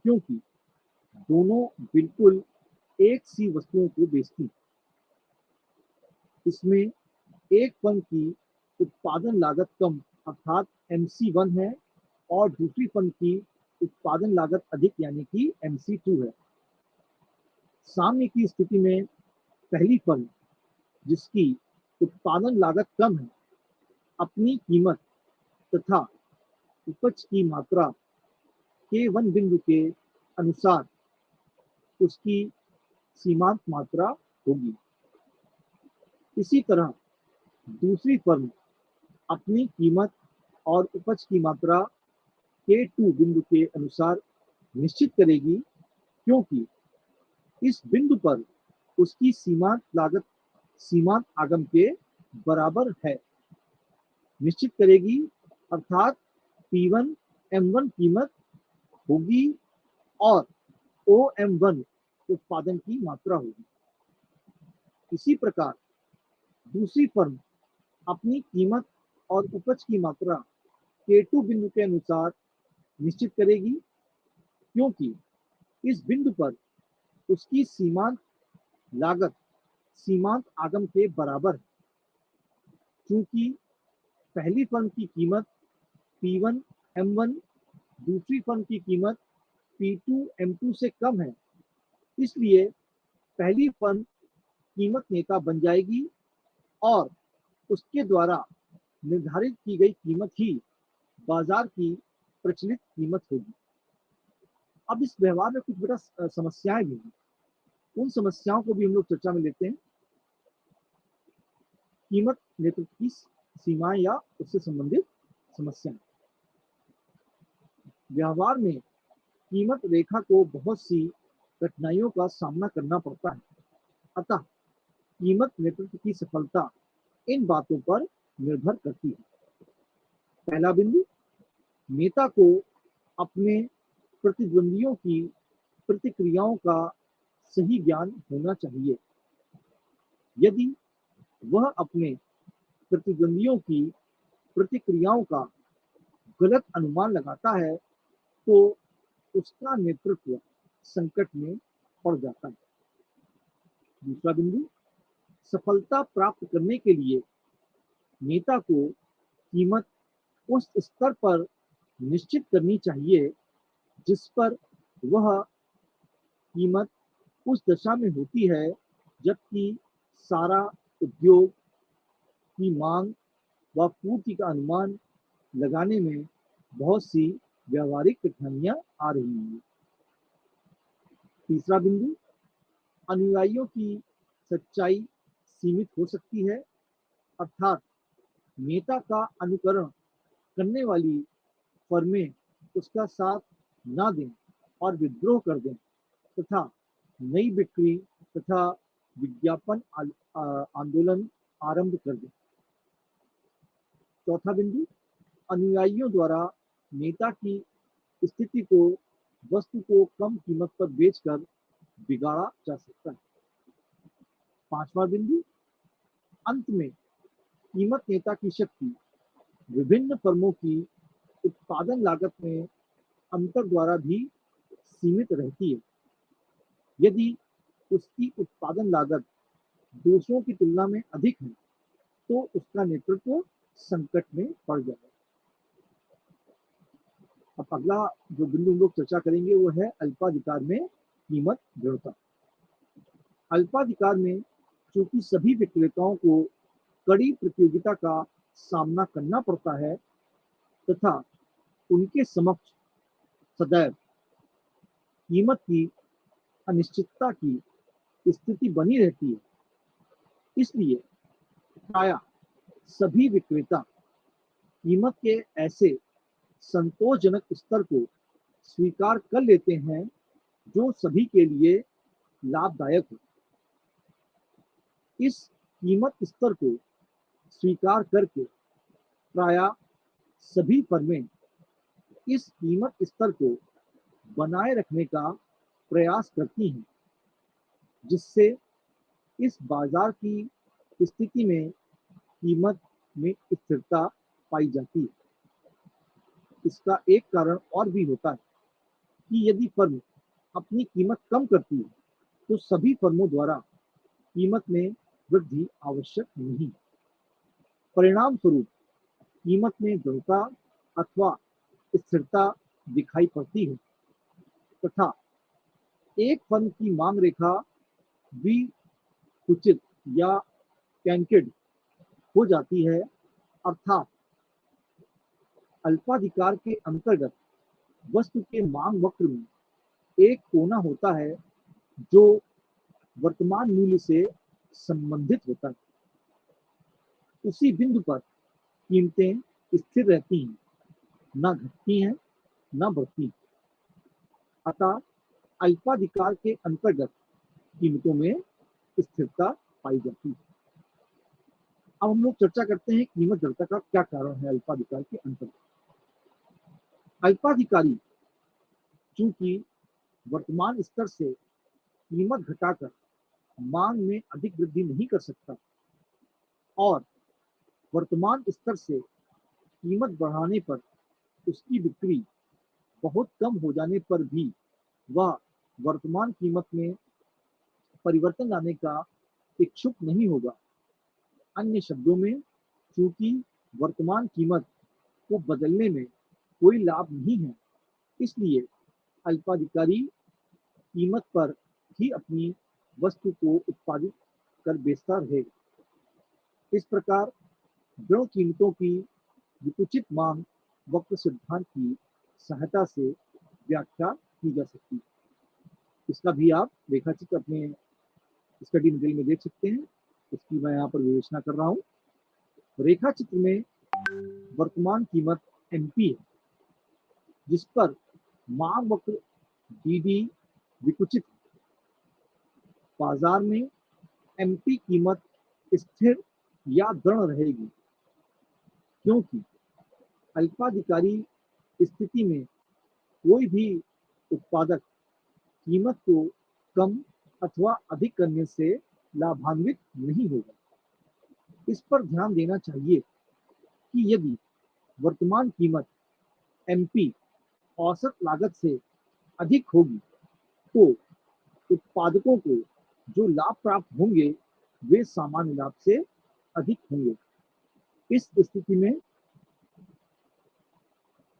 क्योंकि दोनों बिल्कुल एक सी वस्तुओं को बेचती हैं। इसमें एक फर्म की उत्पादन लागत कम अर्थात MC1 है और दूसरी फर्म की उत्पादन लागत अधिक यानी कि MC2 है। साम्य की स्थिति में पहली फर्म जिसकी उत्पादन लागत कम है अपनी कीमत तथा उपज की मात्रा K1 बिंदु के अनुसार उसकी सीमांत मात्रा होगी। इसी तरह दूसरी फर्म अपनी कीमत और उपज की मात्रा K2 बिंदु के अनुसार निश्चित करेगी, क्योंकि इस बिंदु पर उसकी सीमांत लागत सीमांत आगम के बराबर है। निश्चित करेगी अर्थात P1 M1 कीमत होगी और OM1 उत्पादन की मात्रा होगी। इसी प्रकार दूसरी फर्म अपनी कीमत और उपज की मात्रा K2 बिंदु के अनुसार निश्चित करेगी, क्योंकि इस बिंदु पर उसकी सीमांत लागत सीमांत आगम के बराबर है। चूंकि पहली फर्म की कीमत P1 M1 दूसरी फर्म की कीमत P2 M2 से कम है, इसलिए पहली फर्म कीमत नेता बन जाएगी और उसके द्वारा निर्धारित की गई कीमत ही बाजार की प्रचलित कीमत होगी। अब इस व्यवहार में कुछ बेटा समस्याएं भी हैं, उन समस्याओं को भी हम लोग चर्चा में लेते हैं। कीमत नेतृत्व की सीमाएं या उससे संबंधित समस्याएं। व्यवहार में कीमत रेखा को बहुत सी कठिनाइयों का सामना करना पड़ता है, अतः कीमत नेतृत्व की सफलता इन बातों पर निर्भर करती है। पहला बिंदु, नेता को अपने प्रतिद्वंदियों की प्रतिक्रियाओं का सही ज्ञान होना चाहिए। यदि वह अपने प्रतिद्वंदियों की प्रतिक्रियाओं का गलत अनुमान लगाता है तो उसका नेतृत्व संकट में पड़ जाता है। दूसरा बिंदु, सफलता प्राप्त करने के लिए नेता को कीमत उस स्तर पर निश्चित करनी चाहिए जिस पर वह कीमत उस दशा में होती है जबकि सारा उद्योग की मांग व पूर्ति का अनुमान लगाने में बहुत सी व्यावहारिक कठिनाइयां आ रही हैं। तीसरा बिंदु, अनुयायियों की सच्चाई सीमित हो सकती है, अर्थात नेता का अनुकरण करने वाली फर्में उसका साथ ना दें और विद्रोह कर दें तथा नई बिक्री तथा विज्ञापन आंदोलन आरंभ कर दें। चौथा बिंदु, अनुयायियों द्वारा नेता की स्थिति को वस्तु को कम कीमत पर बेचकर बिगाड़ा जा सकता है। पांचवा बिंदु, अंत में कीमत नेता की शक्ति विभिन्न फर्मों की उत्पादन लागत में अंतर द्वारा भी सीमित रहती है। यदि उसकी उत्पादन लागत दूसरों की तुलना में अधिक है तो उसका नेतृत्व संकट में पड़ जाएगा। अब अगला जो बिंदु हम लोग चर्चा करेंगे वो है अल्पाधिकार में कीमत दृढ़ता। अल्पाधिकार में चूंकि सभी विक्रेताओं को कड़ी प्रतियोगिता का सामना करना पड़ता है तथा उनके समक्ष सदैव कीमत की अनिश्चितता की स्थिति बनी रहती है, इसलिए प्राय सभी विक्रेता कीमत के ऐसे संतोषजनक स्तर को स्वीकार कर लेते हैं जो सभी के लिए लाभदायक हो। इस कीमत स्तर को स्वीकार करके प्राय सभी फर्में इस कीमत स्तर को बनाए रखने का प्रयास करती हैं, जिससे इस बाजार की स्थिति में कीमत में स्थिरता पाई जाती है। इसका एक कारण और भी होता है कि यदि फर्म अपनी कीमत कम करती है तो सभी फर्मों द्वारा कीमत में वृद्धि आवश्यक नहीं। परिणाम स्वरूप कीमत में दृढ़ता अथवा स्थिरता दिखाई पड़ती है तथा एक फर्म की मांग रेखा भी उचित या कैंकेड हो जाती है, अर्थात अल्पाधिकार के अंतर्गत वस्तु के मांग वक्र में एक कोना होता है जो वर्तमान मूल्य से संबंधित होता है। उसी बिंदु पर कीमतें स्थिर रहती हैं, न घटती हैं न बढ़ती हैं। अतः अल्पाधिकार के अंतर्गत कीमतों में स्थिरता पाई जाती है। अब हम लोग चर्चा करते हैं कीमत दृढ़ता का क्या कारण है अल्पाधिकार के अंतर्गत। अल्पाधिकारी चूंकि वर्तमान स्तर से कीमत घटाकर मांग में अधिक वृद्धि नहीं कर सकता और वर्तमान स्तर से कीमत बढ़ाने पर उसकी बिक्री बहुत कम हो जाने पर भी वह वर्तमान कीमत में परिवर्तन लाने का इच्छुक नहीं होगा। अन्य शब्दों में, चूंकि वर्तमान कीमत को बदलने में कोई लाभ नहीं है, इसलिए अल्पाधिकारी कीमत पर ही अपनी वस्तु को उत्पादित कर बेचता रहेगा। इस प्रकार दृढ़ कीमतों की विकुचित मांग वक्र सिद्धांत की सहायता से व्याख्या की जा सकती है। इसका भी आप रेखाचित्र अपने स्टडी मटेरियल में देख सकते हैं। इसकी मैं यहाँ पर विवेचना कर रहा हूँ। रेखा चित्र में वर्तमान कीमत एमपी है, जिस पर मांग वक्र डीडी विकुचित है। बाजार में एमपी कीमत स्थिर या दृढ़ रहेगी, क्योंकि अल्पाधिकारी स्थिति में कोई भी उत्पादक कीमत को कम अथवा अधिक करने से लाभान्वित नहीं होगा। इस पर ध्यान देना चाहिए कि यदि वर्तमान कीमत एमपी औसत लागत से अधिक होगी तो उत्पादकों को जो लाभ प्राप्त होंगे वे सामान्य लाभ से अधिक होंगे। इस स्थिति में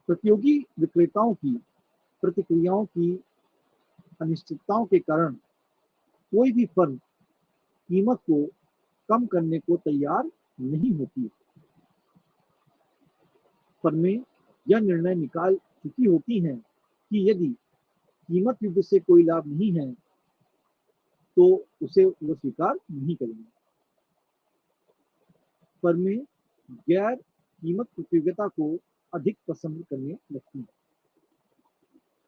प्रतियोगी विक्रेताओं की प्रतिक्रियाओं की अनिश्चितताओं के कारण कोई भी फर्म कीमत को कम करने को तैयार नहीं होती। फर्में यह निर्णय निकाल चुकी होती हैं कि यदि कीमत वृद्धि से कोई लाभ नहीं है तो उसे वो स्वीकार नहीं करेंगे। फर्में गैर कीमत प्रतियोगिता को अधिक पसंद करने लगती हैं।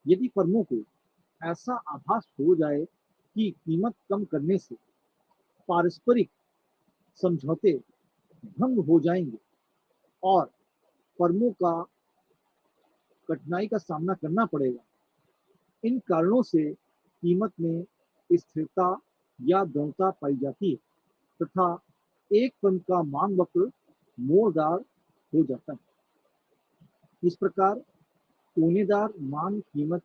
यदि फर्मों को ऐसा आभास हो जाए कि कीमत कम करने से पारस्परिक समझौते भंग हो जाएंगे और फर्मों का कठिनाई का सामना करना पड़ेगा, इन कारणों से कीमत में स्थिरता या दृढ़ता पाई जाती है तथा एक फर्म का मांग वक्र मोड़दार हो जाता है। इस प्रकार टोनेदार मांग कीमत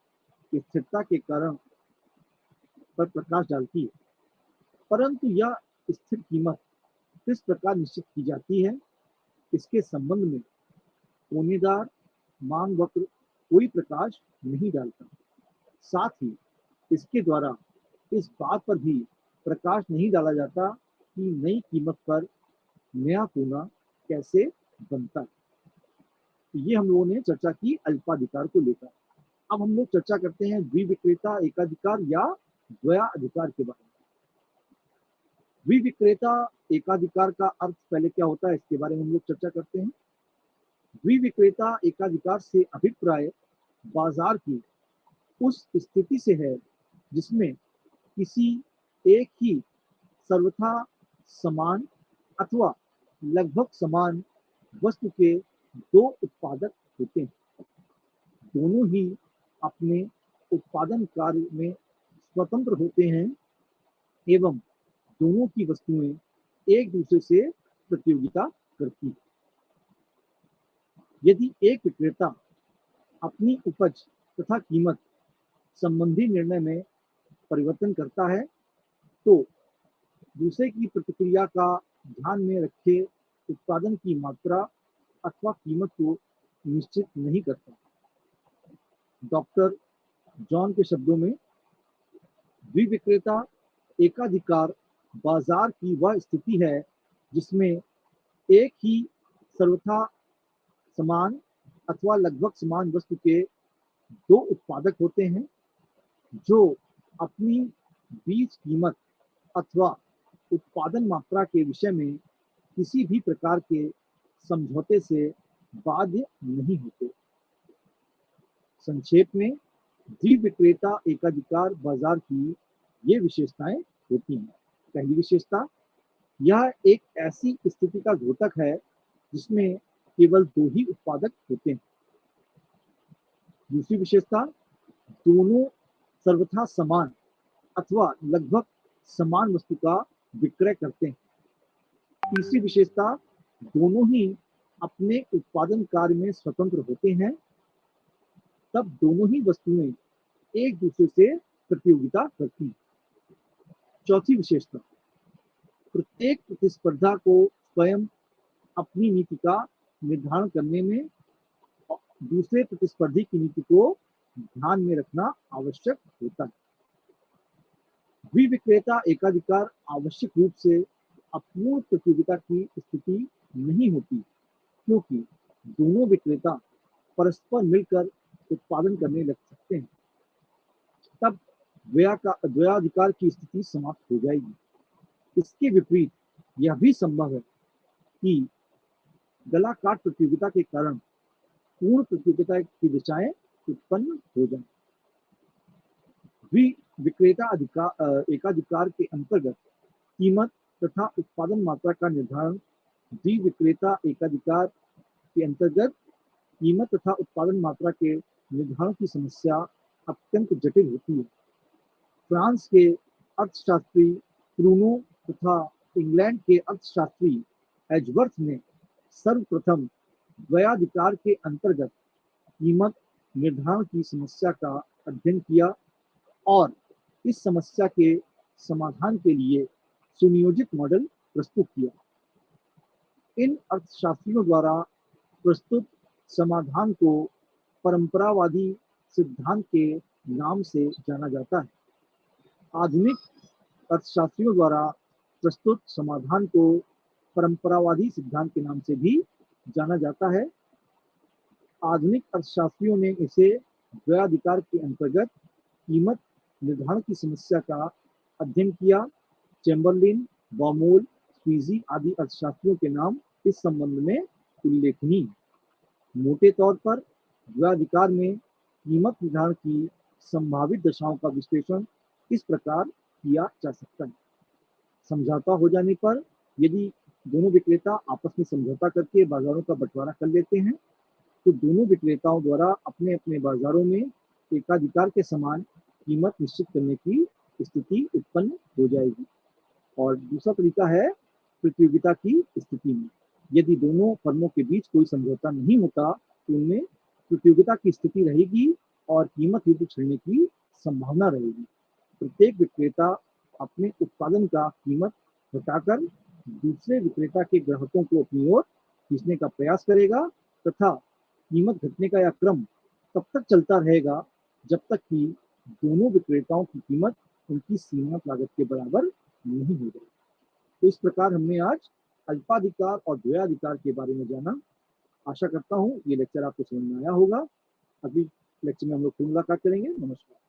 की स्थिरता के कारण पर प्रकाश डालती है, परंतु यह स्थिर कीमत किस प्रकार निश्चित की जाती है, इसके संबंध में टोनेदार मांग वक्र कोई प्रकाश नहीं डालता। साथ ही इसके द्वारा इस बात पर भी प्रकाश नहीं डाला जाता कि नई कीमत पर नया टोना कैसे बनता है। तो ये हम लोगों ने चर्चा की अल्पाधिकार को लेकर। अब हम लोग चर्चा करते हैं द्विविक्रेता एकाधिकार या द्वयाधिकार के बारे में। द्विविक्रेता एकाधिकार का अर्थ पहले क्या होता है, इसके बारे में हम लोग चर्चा करते हैं। द्विविक्रेता एकाधिकार से अभिप्राय बाजार की उस स्थिति से है जिसमें किसी एक ही सर्वथा समान अथवा लगभग समान वस्तु के दो उत्पादक होते हैं। दोनों ही अपने उत्पादन कार्य में स्वतंत्र होते हैं एवं दोनों की वस्तुएं एक दूसरे से प्रतियोगिता करती हैं। यदि एक विक्रेता अपनी उपज तथा कीमत संबंधी निर्णय में परिवर्तन करता है तो दूसरे की प्रतिक्रिया का ध्यान में रखे उत्पादन की मात्रा अथवा कीमत को निश्चित नहीं करता। डॉक्टर जॉन के शब्दों में द्विविक्रेता एकाधिकार बाजार की वह स्थिति है जिसमें एक ही सर्वथा समान अथवा लगभग समान वस्तु के दो उत्पादक होते हैं जो अपनी बीज कीमत अथवा उत्पादन मात्रा के विषय में किसी भी प्रकार के समझौते से बाध्य नहीं होते। संक्षेप में द्विविक्रेता एकाधिकार बाजार की ये विशेषताएं होती हैं। पहली विशेषता, यह एक ऐसी स्थिति का द्योतक है जिसमें केवल दो ही उत्पादक होते हैं। दूसरी विशेषता, दोनों सर्वथा समान अथवा लगभग समान वस्तु का विक्रय करते हैं। तीसरी विशेषता, दोनों ही अपने उत्पादन कार्य में स्वतंत्र होते हैं, तब दोनों ही वस्तुएं एक दूसरे से प्रतियोगिता करती हैं। चौथी विशेषता, प्रत्येक प्रतिस्पर्धा को स्वयं अपनी नीति का निर्धारण करने में दूसरे प्रतिस्पर्धी की नीति को ध्यान में रखना आवश्यक होता है। द्विविक्रेता एकाधिकार आवश्यक रूप से अपूर्ण प्रतियोगिता की स्थिति नहीं होती, क्योंकि दोनों विक्रेता परस्पर मिलकर उत्पादन करने लग सकते हैं। तब द्वयाधिकार की स्थिति समाप्त हो जाएगी। इसके विपरीत यह भी संभव है कि गला काट प्रतियोगिता के कारण पूर्ण प्रतियोगिता की दिशाएं उत्पन्न हो जाएं। द्विविक्रेता एकाधिकार के अंतर्गत कीमत तथा उत्पादन मात्रा का निर्धारण द्विविक्रेता एकाधिकार के अंतर्गत कीमत तथा उत्पादन मात्रा के निर्धारण की समस्या अत्यंत जटिल होती है। फ्रांस के अर्थशास्त्री क्रूनो तथा इंग्लैंड के अर्थशास्त्री एजवर्थ ने सर्वप्रथम द्वयाधिकार के अंतर्गत कीमत निर्धारण की समस्या का अध्ययन किया और इस समस्या के समाधान के लिए सुनियोजित मॉडल प्रस्तुत किया। इन अर्थशास्त्रियों द्वारा प्रस्तुत समाधान को परंपरावादी सिद्धांत के नाम से जाना जाता है। आधुनिक अर्थशास्त्रियों द्वारा प्रस्तुत समाधान को परंपरावादी सिद्धांत के नाम से भी जाना जाता है। आधुनिक अर्थशास्त्रियों ने इसे द्वयाधिकार के अंतर्गत कीमत निर्धारण की समस्या का अध्ययन किया। चैम्बरलिन, बॉमोल, स्पीजी आदि अर्थशास्त्रियों के नाम इस संबंध में उल्लेखनीय हैं। मोटे तौर पर द्वयाधिकार में कीमत निर्धारण की संभावित दशाओं का विश्लेषण इस प्रकार किया जा सकता है। समझौता हो जाने पर यदि दोनों विक्रेता आपस में समझौता करके बाजारों का बंटवारा कर लेते हैं तो दोनों विक्रेताओं द्वारा अपने अपने बाजारों में एकाधिकार के समान कीमत निश्चित करने की स्थिति उत्पन्न हो जाएगी। और दूसरा तरीका है प्रतियोगिता की स्थिति में। यदि दोनों फर्मों के बीच कोई समझौता नहीं होता तो उनमें प्रतियोगिता की स्थिति रहेगी और कीमत युद्ध छिड़ने की संभावना रहेगी। प्रत्येक विक्रेता अपने उत्पादन का कीमत घटाकर दूसरे विक्रेता के ग्राहकों को अपनी ओर खींचने का प्रयास करेगा तथा कीमत घटने का यह क्रम तब तक चलता रहेगा जब तक कि दोनों विक्रेताओं की कीमत उनकी सीमांत लागत के बराबर नहीं हो जाए। तो इस प्रकार हमने आज अल्पाधिकार और द्वयाधिकार के बारे में जाना। आशा करता हूँ ये लेक्चर आपको समझ में आया होगा। अगली लेक्चर में हम लोग फिर मुलाकात करेंगे। नमस्कार।